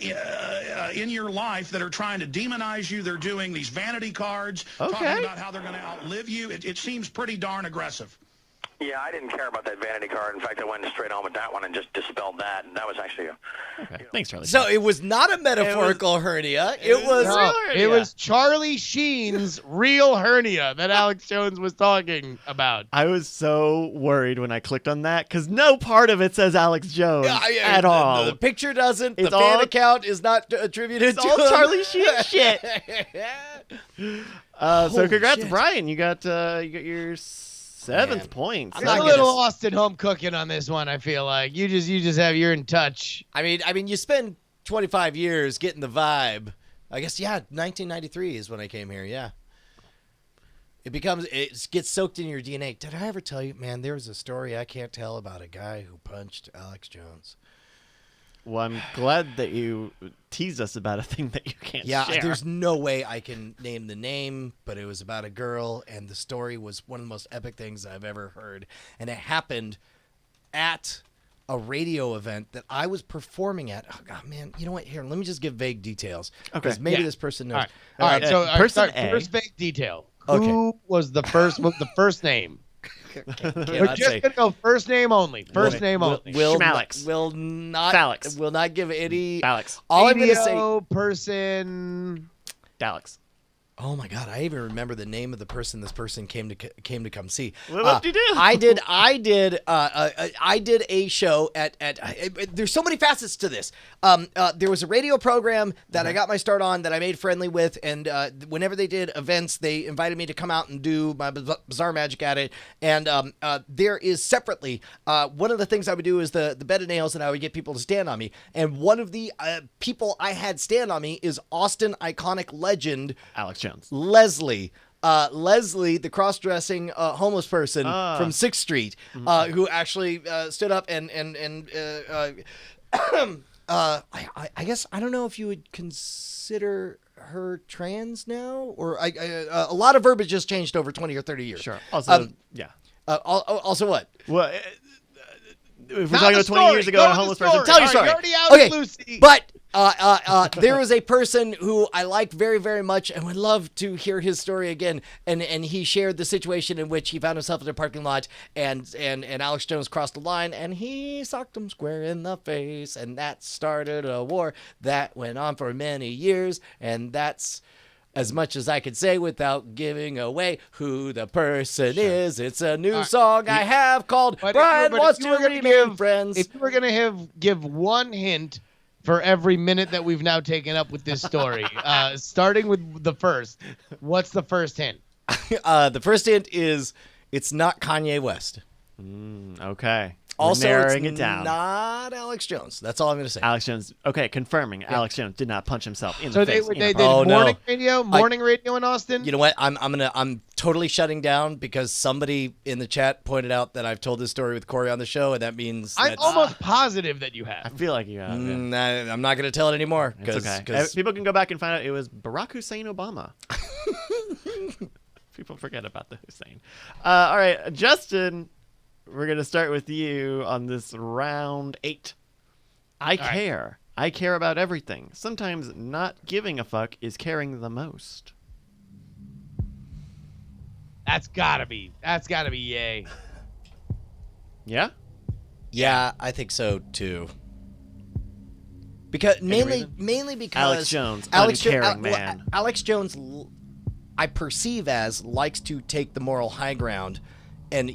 in your life that are trying to demonize you. They're doing these vanity cards, talking about how they're going to outlive you. It seems pretty darn aggressive. Yeah, I didn't care about that vanity card. In fact, I went straight on with that one and just dispelled that. And that was actually Okay. Thanks, Charlie. So it was not a metaphorical hernia. It was real hernia. It was Charlie Sheen's real hernia that Alex Jones was talking about. I was so worried when I clicked on that because no part of it says Alex Jones at all. The picture doesn't. It's the fan all- account is not attributed It's to all him. Charlie Sheen shit. So Holy congrats, shit. Brian. You got your 7th point. I'm a little lost at home cooking on this one. I feel like you're in touch. I mean, you spend 25 years getting the vibe. I guess 1993 is when I came here. Yeah, it gets soaked in your DNA. Did I ever tell you, man? There was a story I can't tell about a guy who punched Alex Jones. Well, I'm glad that you teased us about a thing that you can't share. There's no way I can name the name, but it was about a girl, and the story was one of the most epic things I've ever heard. And it happened at a radio event that I was performing at. Oh, God, man. You know what? Here, let me just give vague details. Okay. Because maybe this person knows. All right. So person A. first vague detail. Okay. Who was the first name? We're Cannot just say. gonna go first name only. First name only. Schmalix. Will not. Phallix. Will not give any. Alex. All I'm gonna say. ADO person. Alex. Oh my God! I even remember the name of the person this person came to come see. What did you do? I did a show at. There's so many facets to this. There was a radio program that I got my start on that I made friendly with, and whenever they did events, they invited me to come out and do my bizarre magic at it. And there is separately one of the things I would do is the bed of nails, and I would get people to stand on me. And one of the people I had stand on me is Austin iconic legend Alex Jones. Leslie, the cross-dressing homeless person from 6th Street, who actually stood up and I guess I don't know if you would consider her trans now, or a lot of verbiage has changed over 20 or 30 years. Sure. Also, Also what? Well, if we're talking about 20 years ago, a homeless person. Tell your story. You're already out, Okay, Lucy. but there was a person who I liked very, very much and would love to hear his story again. And he shared the situation in which he found himself in a parking lot and Alex Jones crossed the line and he socked him square in the face. And that started a war that went on for many years. And that's as much as I could say without giving away who the person is. It's a new song I have called Brian Wants to Remain Friends. If you were going to give one hint for every minute that we've now taken up with this story, starting with the first, what's the first hint? The first hint is it's not Kanye West. Okay. Also, narrowing it's it down. not Alex Jones. That's all I'm going to say. Alex Jones. Okay, confirming. Alex Jones did not punch himself in So the they face. did Oh, no. morning radio in Austin. You know what? I'm totally shutting down because somebody in the chat pointed out that I've told this story with Corey on the show, and that means I'm almost positive that you I have. feel like you have. I'm not going to tell it anymore. It's okay. People can go back and find out it was Barack Hussein Obama. People forget about the Hussein. All right, Justin, we're going to start with you on this round 8. I care. I care about everything. Sometimes not giving a fuck is caring the most. That's gotta be yay. Yeah? Yeah, I think so too. Because mainly because Alex Jones, uncaring man. Alex Jones, I perceive as likes to take the moral high ground, and I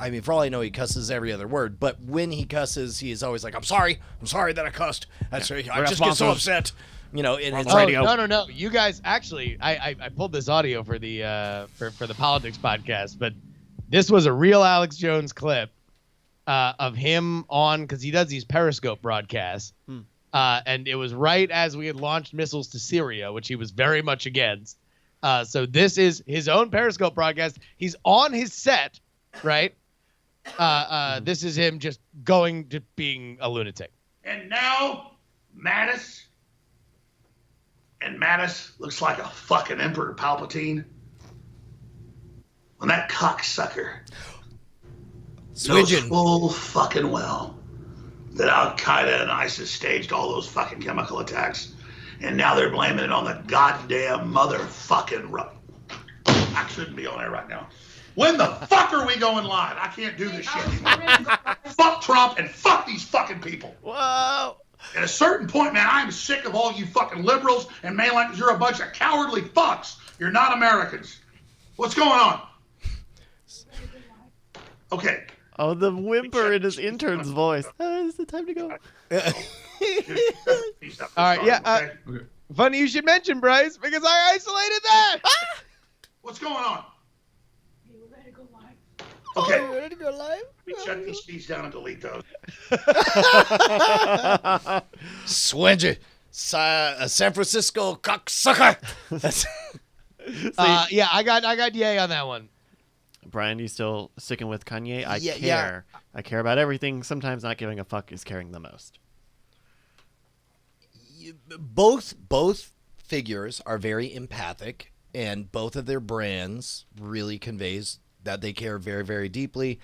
mean, for all I know, he cusses every other word. But when he cusses, he is always like, "I'm sorry that I cussed. I just get so upset." You know, in his radio. No. You guys, actually, I pulled this audio for the for the politics podcast, but this was a real Alex Jones clip of him on, because he does these Periscope broadcasts, and it was right as we had launched missiles to Syria, which he was very much against. So this is his own Periscope broadcast. He's on his set, right? This is him just going to being a lunatic. And now, Mattis. And Mattis looks like a fucking Emperor Palpatine. When that cocksucker knows full fucking well that Al-Qaeda and ISIS staged all those fucking chemical attacks, and now they're blaming it on the goddamn motherfucking I shouldn't be on air right now. When the fuck are we going live? I can't do this shit anymore. Fuck Trump and fuck these fucking people. Whoa. At a certain point, man, I'm sick of all you fucking liberals and mainlanders. You're a bunch of cowardly fucks. You're not Americans. What's going on? Okay. Oh, the whimper in his intern's voice. Is it time to go? All right, yeah. Funny you should mention, Bryce, because I isolated that. What's going on? We're ready to go live. Okay. Ready to go live? Let me shut these feeds down and delete those. Swinger, San Francisco cocksucker. Yeah, I got yay on that one. Brian, you still sticking with Kanye? I care. Yeah. I care about everything. Sometimes not giving a fuck is caring the most. Both figures are very empathic, and both of their brands really conveys that they care very, very deeply.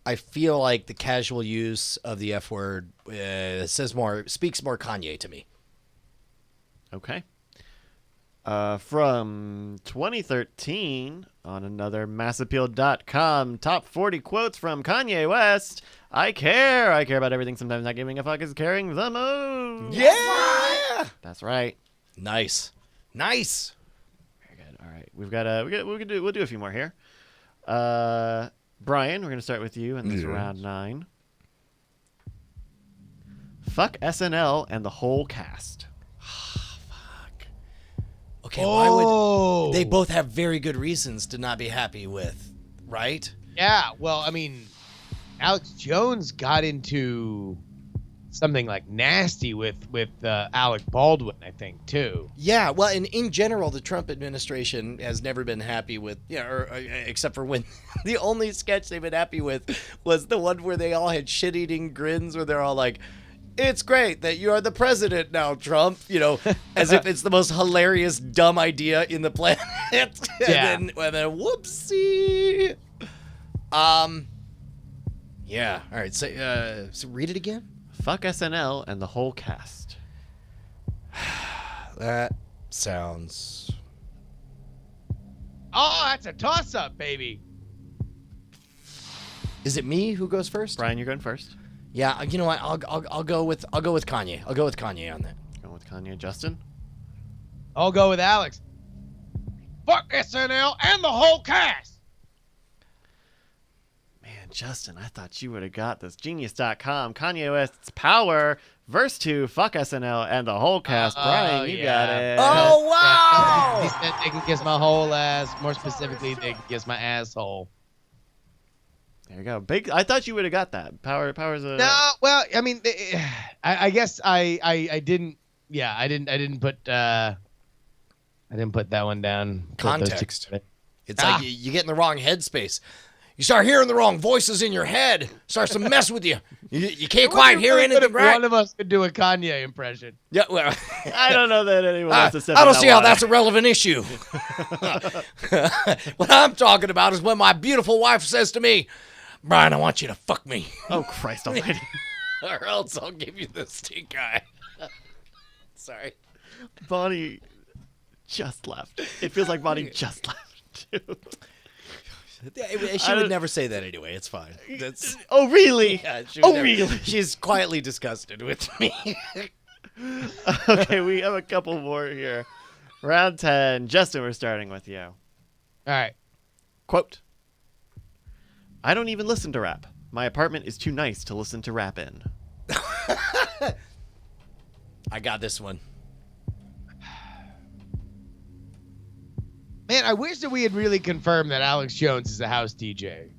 I feel like the casual use of the F word speaks more Kanye to me. Okay. From 2013 on another massappeal.com, top 40 quotes from Kanye West. I care about everything. Sometimes not giving a fuck is caring the most. Yeah, that's right. Nice. Very good. All right, we'll do a few more here. Brian, we're gonna start with you in this round 9. Fuck SNL and the whole cast. Okay, why would they both have very good reasons to not be happy with, right? Yeah, well, I mean, Alex Jones got into something like nasty with Alec Baldwin, I think, too. Yeah, well, and in general, the Trump administration has never been happy with, except for when the only sketch they've been happy with was the one where they all had shit-eating grins where they're all like, "It's great that you are the president now, Trump," as if it's the most hilarious, dumb idea in the planet. Yeah. and then whoopsie. Yeah. All right. So read it again. Fuck SNL and the whole cast. That sounds. Oh, that's a toss-up, baby. Is it me who goes first? Brian, you're going first. Yeah, you know what? I'll go with Kanye. I'll go with Kanye on that. Going with Kanye. Justin? I'll go with Alex. Fuck SNL and the whole cast. Man, Justin, I thought you would have got this. Genius.com. Kanye West's Power. Verse 2. Fuck SNL and the whole cast. Brian, you got it. Oh, wow! He said they can kiss my whole ass. More specifically, they can kiss my asshole. There you go. Big. I thought you would have got that. Power's a. No, well, I mean, I guess I didn't. Yeah, I didn't put that one down. Context. It's like you get in the wrong headspace. You start hearing the wrong voices in your head. Starts to mess with you. You can't quite hear anything right. One of us could do a Kanye impression. Yeah, well, I don't know that anyone wants to step I don't in see that how water. that's a relevant issue. What I'm talking about is when my beautiful wife says to me, "Brian, I want you to fuck me." Oh, Christ almighty. Or else I'll give you the stink eye. Sorry. Bonnie just left. It feels like Bonnie just left, too. She would never say that anyway. It's fine. Oh, really? Yeah, really? She's quietly disgusted with me. Okay, we have a couple more here. Round 10. Justin, we're starting with you. All right. Quote, I don't even listen to rap. My apartment is too nice to listen to rap in. I got this one. Man, I wish that we had really confirmed that Alex Jones is a house DJ.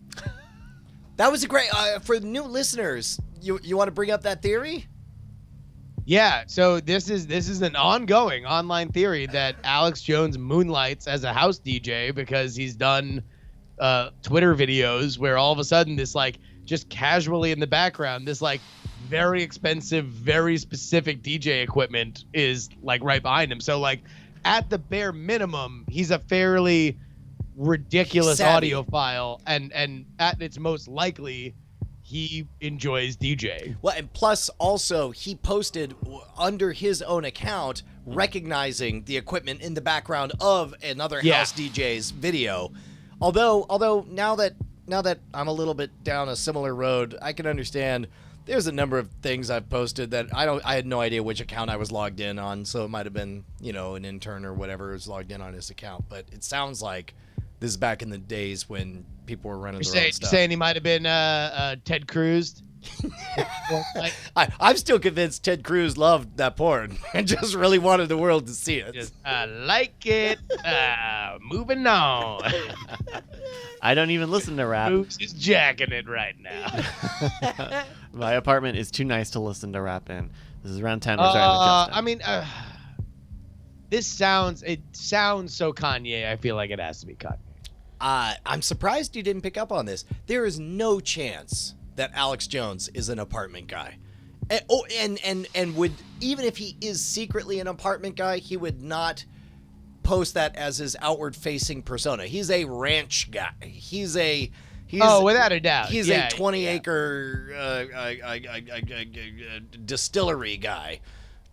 That was a great for new listeners. You want to bring up that theory? Yeah, so this is an ongoing online theory that Alex Jones moonlights as a house DJ because he's done Twitter videos where all of a sudden this like just casually in the background this like very expensive, very specific DJ equipment is like right behind him. So like at the bare minimum, he's a fairly ridiculous savvy audiophile, and at its most likely, he enjoys DJ. Well, and plus also he posted under his own account recognizing the equipment in the background of another house DJ's video. Although now that I'm a little bit down a similar road, I can understand there's a number of things I've posted that I had no idea which account I was logged in on, so it might have been, an intern or whatever was logged in on his account. But it sounds like this is back in the days when people were running their own stuff. You're saying he might have been Ted Cruz? I'm still convinced Ted Cruz loved that porn and just really wanted the world to see it. I like it. Moving on. I don't even listen to rap. Oops, he's jacking it right now. My apartment is too nice to listen to rap in. This is round 10. We're starting with Justin. I mean, this sounds so Kanye. I feel like it has to be Kanye. I'm surprised you didn't pick up on this. There is no chance that Alex Jones is an apartment guy. And would, even if he is secretly an apartment guy, he would not post that as his outward facing persona. He's a ranch guy. He's without a doubt. He's a 20-acre distillery guy.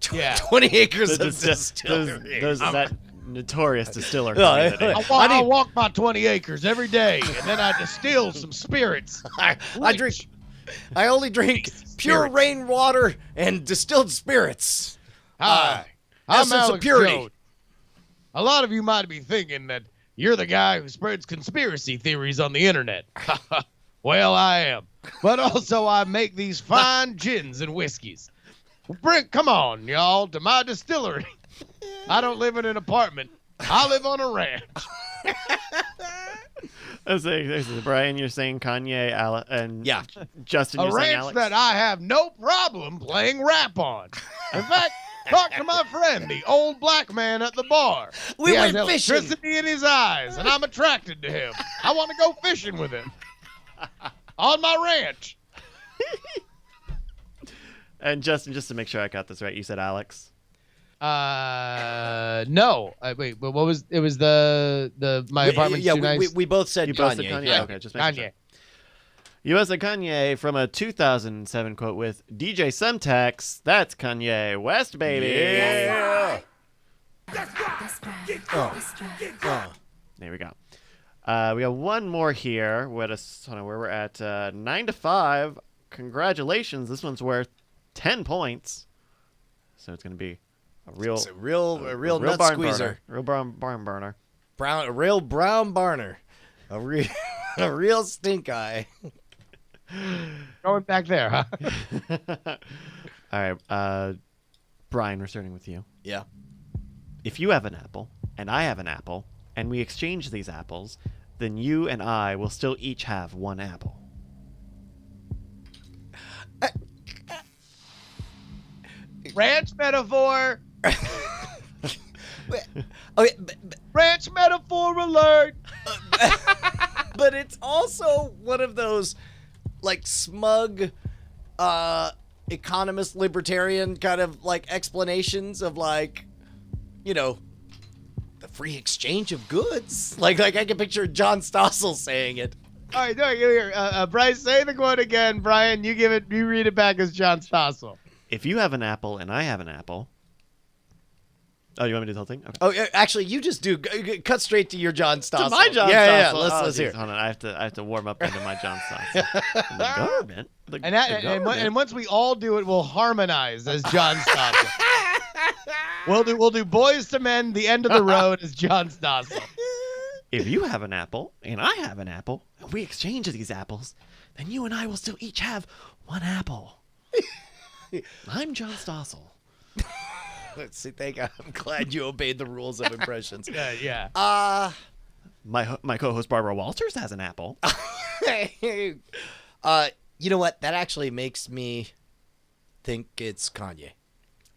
20 acres of distillery. That notorious distiller. I walk my 20 acres every day, and then I distill some spirits. I only drink pure rainwater and distilled spirits. Hi, I'm Alex Jones. A lot of you might be thinking that you're the guy who spreads conspiracy theories on the internet. Well, I am. But also I make these fine gins and whiskeys. Come on, y'all, to my distillery. I don't live in an apartment. I live on a ranch. Brian, you're saying Kanye, and Justin, you're saying Alex? A ranch that I have no problem playing rap on. In fact, talk to my friend, the old black man at the bar. We went has fishing. Electricity in his eyes, and I'm attracted to him. I want to go fishing with him on my ranch. And Justin, just to make sure I got this right, you said Alex. No. Wait, but what was it? Was the my apartment's too nice? We both said Kanye. Kanye. Yeah. Okay, just making sure. U.S. and Kanye from a 2007 quote with DJ Semtex. That's Kanye West, baby. Yeah. There we go. We got one more here. Where we're at 9 to 5. Congratulations. This one's worth 10 points. So it's going to be a real nut barn squeezer. Real barn burner. A real brown barner. A real stink eye. Going back there, huh? All right. Brian, we're starting with you. Yeah. If you have an apple and I have an apple and we exchange these apples, then you and I will still each have one apple. Ranch metaphor. Okay, Ranch metaphor alert. but it's also one of those like smug economist libertarian kind of like explanations of like, the free exchange of goods. Like I can picture John Stossel saying it. All right, here. Bryce, say the quote again. Brian, you read it back as John Stossel. If you have an apple and I have an apple. Oh, you want me to do the whole thing? Okay. Oh, actually, you just do. Cut straight to your John Stossel. To my John Stossel. Yeah. Let's hear it. Hold on, I have to warm up into my John Stossel. The government. And once we all do it, we'll harmonize as John Stossel. We'll do Boys to Men, The End of the Road as John Stossel. If you have an apple and I have an apple, and we exchange these apples, then you and I will still each have one apple. I'm John Stossel. Let's see. I'm glad you obeyed the rules of impressions. Yeah. My co-host Barbara Walters has an apple. You know what? That actually makes me think it's Kanye,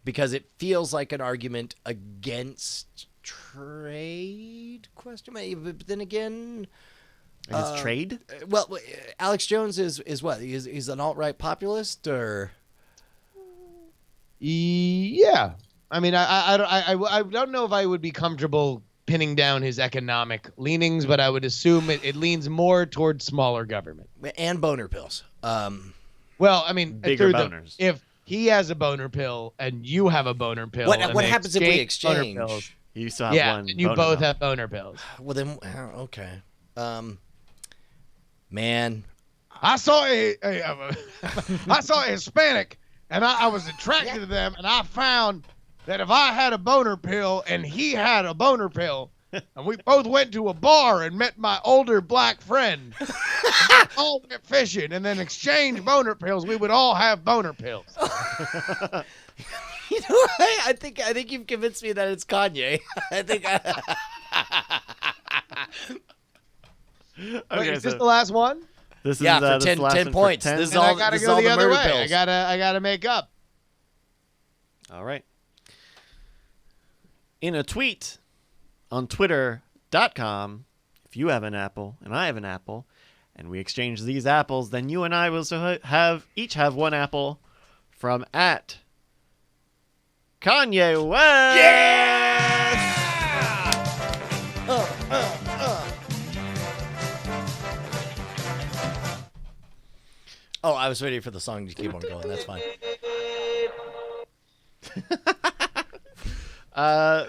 because it feels like an argument against trade? But then again, Against trade? Well, Alex Jones is what? He's an alt-right populist, or? Yeah. I mean, I don't know if I would be comfortable pinning down his economic leanings, but I would assume it leans more towards smaller government. And boner pills. Well, I mean, bigger boners. If he has a boner pill and you have a boner pill, what happens if we exchange? Pills, you still have one. And you both have boner pills. Well, then, okay. Man, I saw I saw a Hispanic, and I was attracted to them, and I found that if I had a boner pill and he had a boner pill, and we both went to a bar and met my older black friend, all went fishing and then exchanged boner pills, we would all have boner pills. You know, I think you've convinced me that it's Kanye. I think. Wait, is this the last one? This is for this 10 points. This is And all. I gotta this is go all the other murder way. pills. I gotta make up. All right. In a tweet on twitter.com, if you have an apple and I have an apple, and we exchange these apples, then you and I will each have one apple from at Kanye West. Yes! Oh, I was waiting for the song to keep on going. That's fine.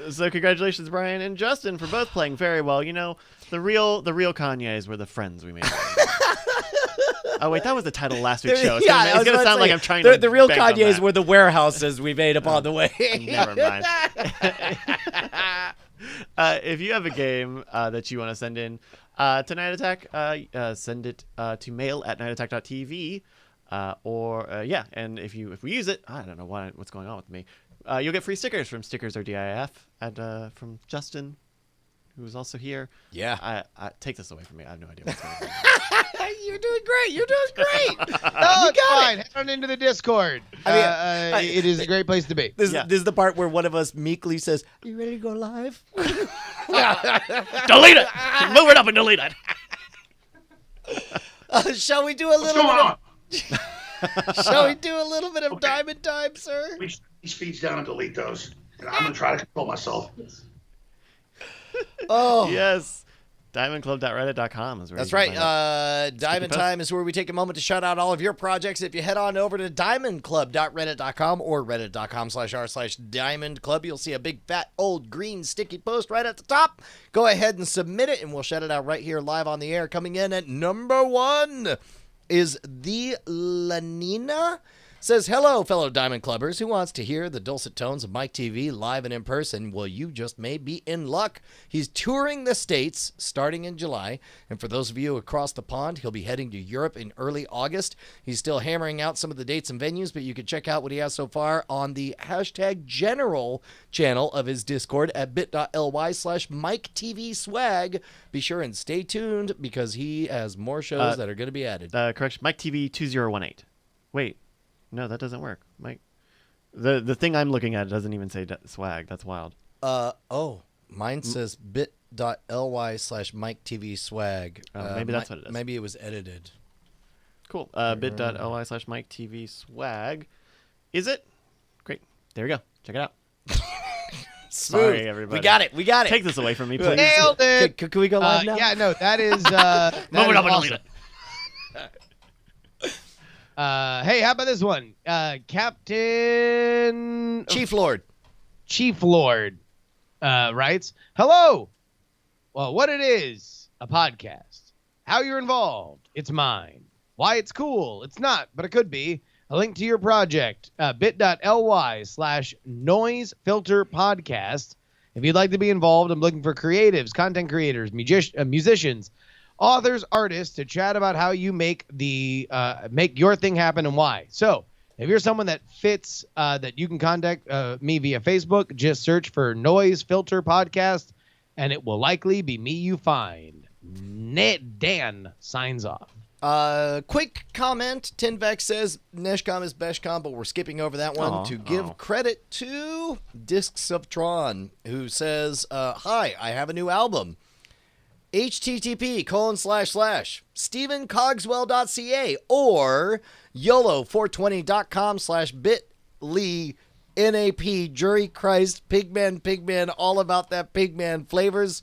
So congratulations, Brian and Justin, for both playing very well. You know, the real Kanyes were the friends we made. Oh wait, that was the title of last week's show. It's gonna sound like I'm trying to. The real bank on Kanyes that. were the warehouses we made upon the way. Never mind. If you have a game that you want to send in to Night Attack, send it to mail@nightattack.tv. And if we use it, I don't know what's going on with me. You'll get free stickers from Stickers or DIF from Justin, who's also here. Yeah. I take this away from me. I have no idea what's going on. You're doing great. You're doing great. No, it's fine. Head on into the Discord. It is a great place to be. This is the part where one of us meekly says, "Are you ready to go live?" Delete it. Move it up and delete it. Shall we do a little bit? Shall we do a little bit of diamond time, sir? Reach these feeds down and delete those. And I'm gonna try to control myself. Oh yes. DiamondClub.reddit.com is where that's you can right. find it. Diamond Time is where we take a moment to shout out all of your projects. If you head on over to diamondclub.reddit.com or reddit.com/r/diamondclub, you'll see a big fat old green sticky post right at the top. Go ahead and submit it, and we'll shout it out right here live on the air. Coming in at number 1 is the Lanina. Says, hello, fellow Diamond Clubbers. Who wants to hear the dulcet tones of Mike TV live and in person? Well, you just may be in luck. He's touring the States starting in July. And for those of you across the pond, he'll be heading to Europe in early August. He's still hammering out some of the dates and venues, but you can check out what he has so far on the #general channel of his Discord at bit.ly/MikeTVSwag. Be sure and stay tuned because he has more shows that are going to be added. Correction, Mike TV 2018. Wait. No, that doesn't work. Mike, the thing I'm looking at doesn't even say swag. That's wild. Mine says bit.ly/MikeTVSwag. Maybe that's what it is. Maybe it was edited. Cool. Bit.ly/MikeTVSwag. Is it? Great. There we go. Check it out. Sorry, everybody. We got it. Take this away from me, please. Nailed it. Can we go live now? Yeah, no, that is. Move it up and delete it. Hey, how about this one? Captain Chief Lord. Chief Lord writes, hello. Well, what it is, a podcast. How you're involved, it's mine. Why it's cool, it's not, but it could be. A link to your project, bit.ly/noise filter podcast. If you'd like to be involved, I'm looking for creatives, content creators, musicians, authors, artists to chat about how you make your thing happen and why. So if you're someone that fits, that you can contact me via Facebook, just search for Noise Filter Podcast, and it will likely be me you find. Dan signs off. Quick comment. Tinvex says Neshcom is Beshcom, but we're skipping over that one to give credit to Discs of Tron, who says, hi, I have a new album. http://stephencogswell.ca or YOLO420.com/bit.ly NAP Jury Christ Pigman all about that Pigman flavors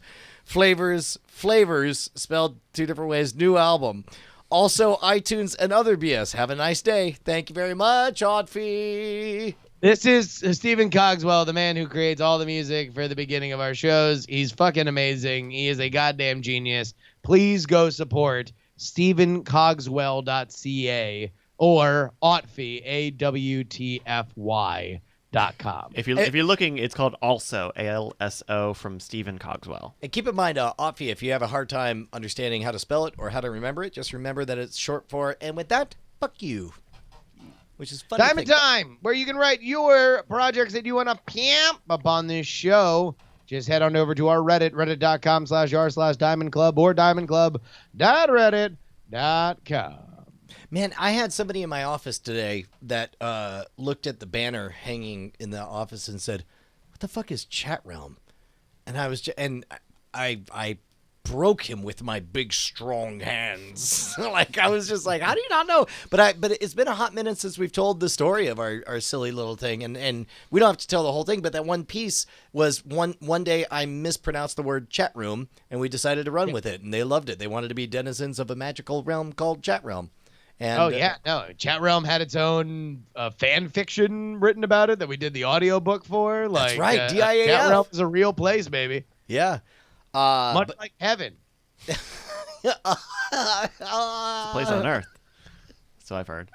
spelled two different ways. New album. Also, iTunes and other BS. Have a nice day. Thank you very much, Oddfee. This is Stephen Cogswell, the man who creates all the music for the beginning of our shows. He's fucking amazing. He is a goddamn genius. Please go support stephencogswell.ca or Oddfee, AWTFY.com. If you're looking, it's called Also, ALSO, from Stephen Cogswell. And keep in mind, Oddfee, if you have a hard time understanding how to spell it or how to remember it, just remember that it's short for, and with that, fuck you. Which is fun. Time and time, where you can write your projects that you want to pimp up on this show. Just head on over to our Reddit, reddit.com/r/Diamond Club or diamondclub.reddit.com. Man, I had somebody in my office today that looked at the banner hanging in the office and said, "What the fuck is Chat Realm?" And I broke him with my big strong hands. Like, I was just like, how do you not know? But it's been a hot minute since we've told the story of our silly little thing, and we don't have to tell the whole thing, but that one piece was one day I mispronounced the word chat room, and we decided to run with it, and they loved it. They wanted to be denizens of a magical realm called Chat Realm. And, Chat Realm had its own fan fiction written about it that we did the audiobook for. That's right, DIAF. Chat Realm is a real place, baby. Yeah. Much like heaven. It's a place on Earth. So I've heard.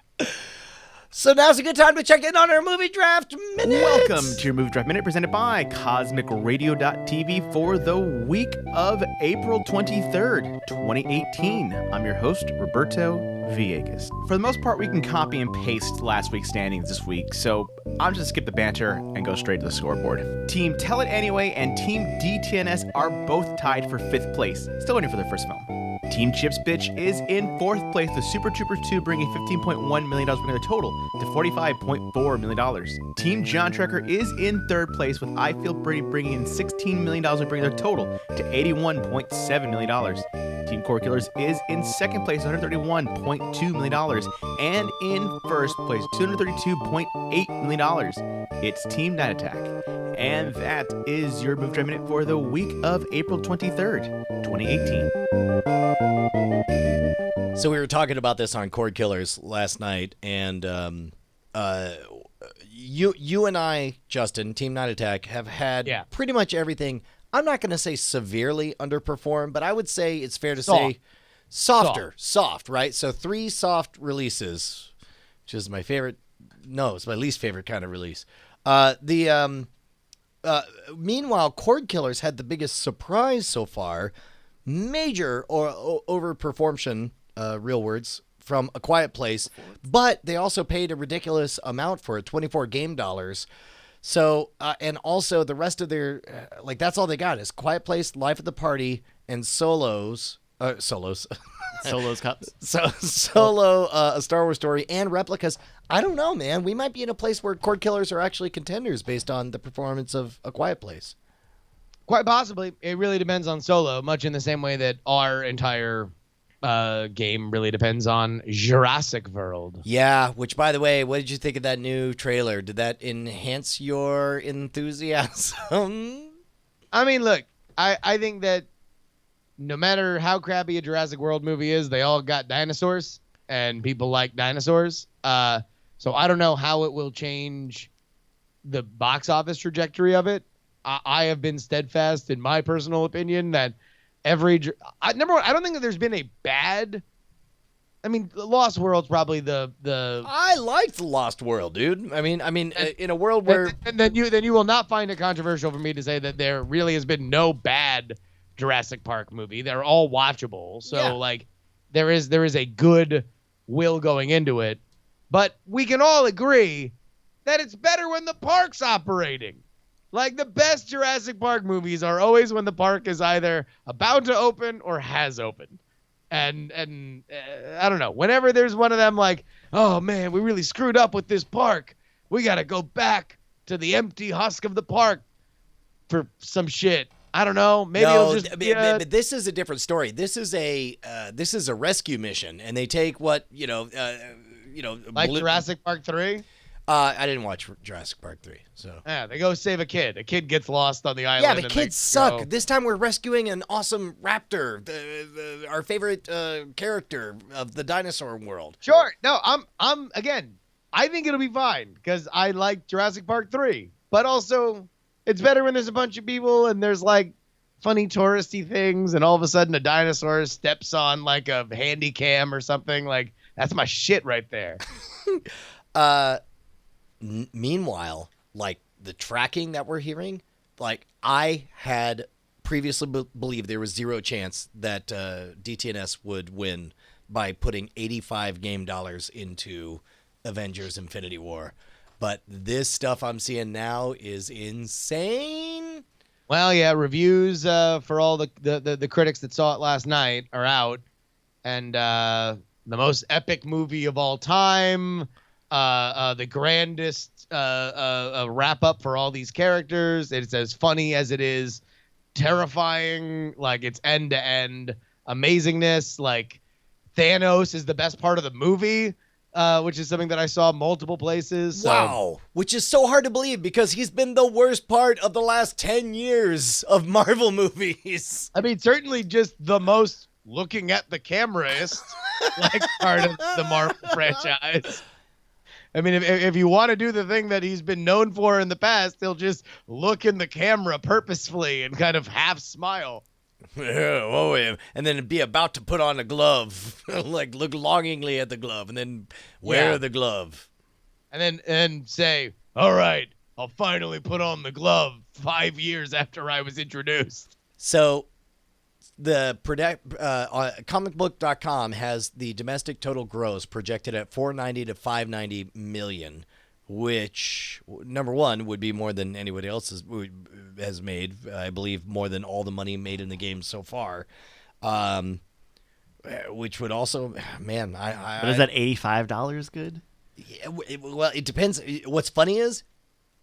So now's a good time to check in on our movie draft minute. Welcome to your movie draft minute presented by CosmicRadio.tv for the week of April 23rd, 2018. I'm your host, Roberto Villegas. For the most part, we can copy and paste last week's standings this week, so I'm just going to skip the banter and go straight to the scoreboard. Team Tell It Anyway and Team DTNS are both tied for 5th place, still waiting for their first film. Team Chips Bitch is in 4th place with Super Troopers 2 bringing $15.1 million, bringing their total to $45.4 million. Team John Trekker is in 3rd place with I Feel Pretty bringing in $16 million, bringing their total to $81.7 million. Team Core Killers is in 2nd place with $131.2 million, and in 1st place $232.8 million. It's Team Night Attack. And that is your Movie Draft Minute for the week of April 23rd, 2018. So we were talking about this on Cord Killers last night, and you and I, Justin, Team Night Attack, have had pretty much everything. I'm not going to say severely underperform, but I would say it's fair to say soft, right? So 3 soft releases, which is my favorite. No, it's my least favorite kind of release. Meanwhile, Cord Killers had the biggest surprise so far, major or overperformance, real words, from A Quiet Place, but they also paid a ridiculous amount for it, 24 game dollars. So, and also the rest of their, that's all they got is Quiet Place, Life at the Party, and Solos. Solos Cups. Solo, A Star Wars Story, and replicas. I don't know, man. We might be in a place where Cord Killers are actually contenders based on the performance of A Quiet Place. Quite possibly. It really depends on Solo, much in the same way that our entire game really depends on Jurassic World. Yeah, which, by the way, what did you think of that new trailer? Did that enhance your enthusiasm? I mean, look, I think that no matter how crappy a Jurassic World movie is, they all got dinosaurs, and people like dinosaurs. So I don't know how it will change the box office trajectory of it. I have been steadfast in my personal opinion that number one, I don't think that there's been a bad. I mean, the Lost World's probably the. I liked the Lost World, dude. I mean, in a world where and then you will not find it controversial for me to say that there really has been no bad Jurassic Park movie. They're all watchable. So like, there is a good will going into it, but we can all agree that it's better when the park's operating. Like, the best Jurassic Park movies are always when the park is either about to open or has opened. And I don't know, whenever there's one of them like, oh man, we really screwed up with this park, we got to go back to the empty husk of the park for some shit. I don't know. Maybe it'll just but this is a different story. This is a rescue mission, and they take like Jurassic Park 3. I didn't watch Jurassic Park 3, so. Yeah, they go save a kid. A kid gets lost on the island. Yeah, the kids suck. This time we're rescuing an awesome raptor, our favorite character of the dinosaur world. Sure. No, I'm again, I think it'll be fine because I like Jurassic Park 3, but also it's better when there's a bunch of people and there's like funny touristy things and all of a sudden a dinosaur steps on like a handy cam or something. Like, that's my shit right there. Meanwhile, like the tracking that we're hearing, like I had previously believed there was zero chance that DTNS would win by putting $85 game dollars into Avengers Infinity War. But this stuff I'm seeing now is insane. Well, yeah, reviews for all the critics that saw it last night are out. And the most epic movie of all time. The grandest wrap up for all these characters. It's as funny as it is terrifying. Like, it's end to end amazingness. Like, Thanos is the best part of the movie, which is something that I saw multiple places. So. Wow, which is so hard to believe because he's been the worst part of the last 10 years of Marvel movies. I mean, certainly just the most looking at the cameraist like part of the Marvel franchise. I mean, if you want to do the thing that he's been known for in the past, he'll just look in the camera purposefully and kind of half smile. And then be about to put on a glove, like look longingly at the glove, and then wear the glove. And then say, all right, I'll finally put on the glove 5 years after I was introduced. So the comicbook.com has the domestic total gross projected at 490 to 590 million, which number one would be more than anybody else has made. I believe more than all the money made in the game so far. Which would also, man, But is that $85 good? Yeah, well, it depends. What's funny is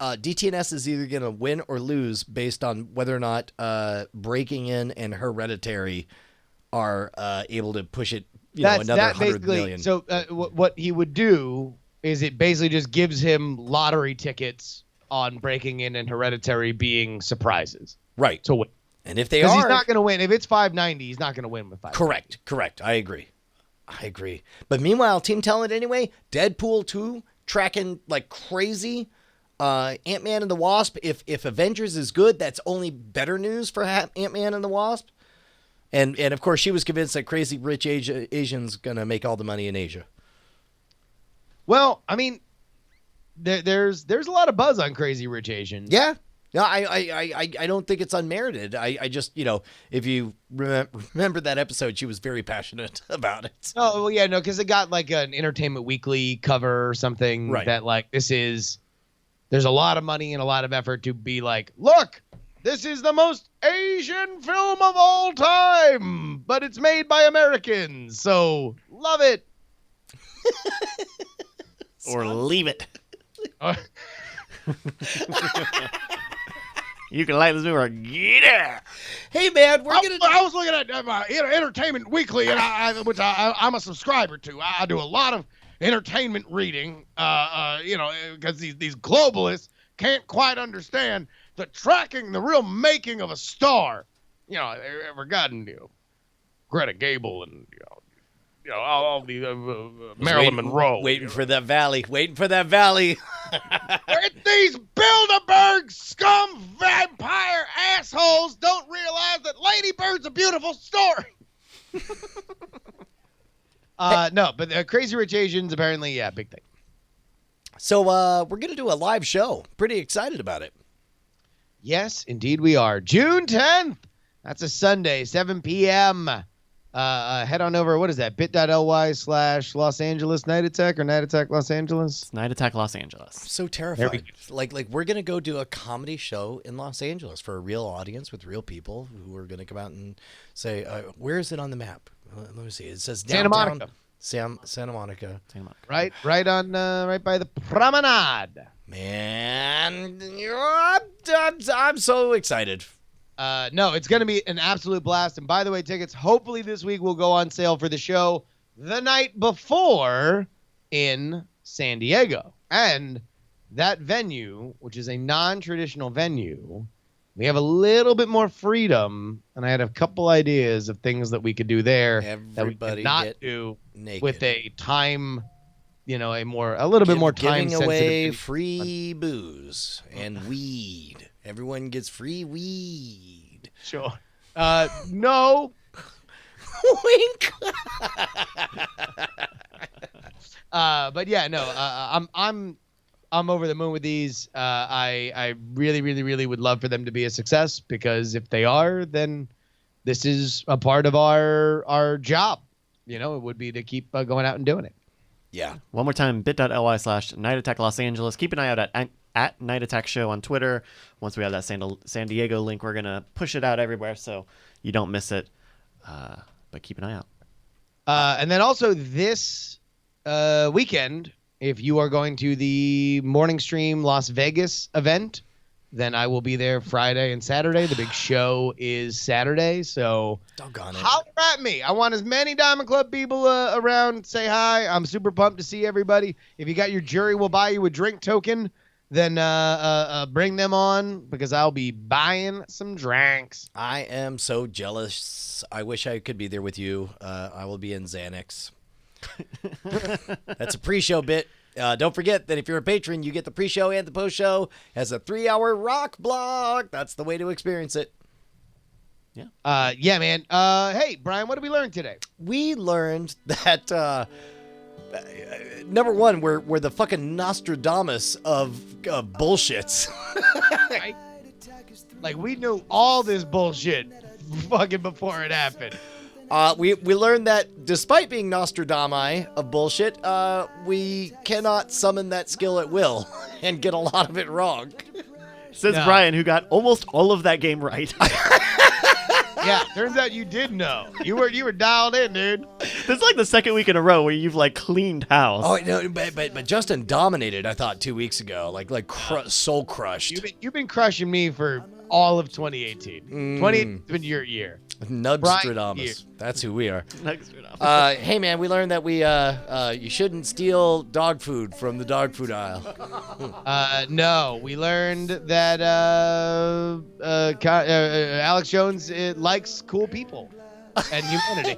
DTNS is either going to win or lose based on whether or not Breaking In and Hereditary are able to push it another 100 million. So what he would do is it basically just gives him lottery tickets on Breaking In and Hereditary being surprises. Right. To win. And if they are... Because he's not going to win. If it's 590, he's not going to win with 590. Correct. I agree. But meanwhile, Team Talent anyway, Deadpool 2 tracking like crazy. Ant-Man and the Wasp, if Avengers is good, that's only better news for Ant-Man and the Wasp. And of course, she was convinced that crazy rich Asian's going to make all the money in Asia. Well, I mean, there's a lot of buzz on Crazy Rich Asians. Yeah. No, I don't think it's unmerited. I just, if you remember that episode, she was very passionate about it. Oh, well, yeah, no, because it got like an Entertainment Weekly cover or something that like there's a lot of money and a lot of effort to be like, look, this is the most Asian film of all time, but it's made by Americans, so love it. Or leave it. You can like this movie or get it. Hey, man, I was looking at Entertainment Weekly, and which I'm a subscriber to. I do a lot of entertainment reading, because these globalists can't quite understand the tracking, the real making of a star. They've forgotten, Greta Gable and I'll be Marilyn Monroe. Waiting for that valley. Waiting for that valley. These Bilderberg scum vampire assholes don't realize that Lady Bird's a beautiful story. No, but Crazy Rich Asians, apparently, yeah, big thing. So we're going to do a live show. Pretty excited about it. Yes, indeed we are. June 10th. That's a Sunday, 7 p.m. Head on over. What is that? bit.ly/Los Angeles Night Attack or Night Attack Los Angeles? It's Night Attack Los Angeles. I'm so terrified. Like we're going to go do a comedy show in Los Angeles for a real audience with real people who are going to come out and say, where is it on the map? Let me see. It says Santa downtown. Monica. Santa Monica. Right on, right by the promenade. Man, I'm so excited. No, it's going to be an absolute blast. And by the way, tickets hopefully this week will go on sale for the show the night before in San Diego. And that venue, which is a non-traditional venue, we have a little bit more freedom. And I had a couple ideas of things that we could do there that we could not do naked. With a time, a little bit more time giving away sensitive. free booze and weed. Everyone gets free weed. Sure. No. Wink. But yeah, no. I'm over the moon with these. I really, really, really would love for them to be a success, because if they are, then this is a part of our job. It would be to keep going out and doing it. Yeah. One more time, bit.ly/Night Attack Los Angeles. Keep an eye out at Night Attack Show on Twitter. Once we have that San Diego link, we're going to push it out everywhere so you don't miss it. But keep an eye out. And then also this weekend, if you are going to the Morning Stream Las Vegas event, then I will be there Friday and Saturday. The big show is Saturday, so holler at me. I want as many Diamond Club people around. Say hi. I'm super pumped to see everybody. If you got your jury, we'll buy you a drink token. Then bring them on, because I'll be buying some drinks. I am so jealous. I wish I could be there with you. I will be in Xanax. That's a pre-show bit. Don't forget that if you're a patron, you get the pre-show and the post-show as a 3-hour rock block. That's the way to experience it. Yeah. Yeah, man. Hey, Brian, what did we learn today? We learned that number one, we're the fucking Nostradamus of bullshits. Right? Like, we knew all this bullshit fucking before it happened. We learned that despite being Nostradamus of bullshit, we cannot summon that skill at will and get a lot of it wrong. Says Brian, who got almost all of that game right. Yeah, turns out you did know. You were dialed in, dude. This is like the second week in a row where you've cleaned house. Oh no, but Justin dominated. I thought 2 weeks ago, soul crushed. You've been crushing me for all of 2018. 2018's been your year. Nugstradamus. That's who we are. Hey man, we learned that you shouldn't steal dog food from the dog food aisle. No, we learned that Alex Jones likes cool people and humanity.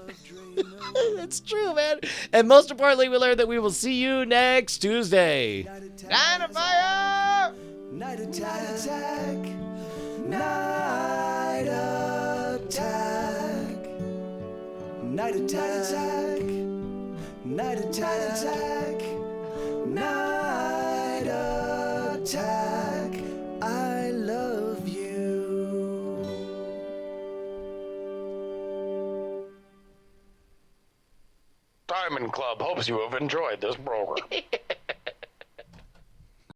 That's true, man. And most importantly, we learned that we will see you next Tuesday. Dynamite! Night attack. Night attack. Night attack. Night attack. Night attack. I love you. Diamond Club hopes you have enjoyed this program.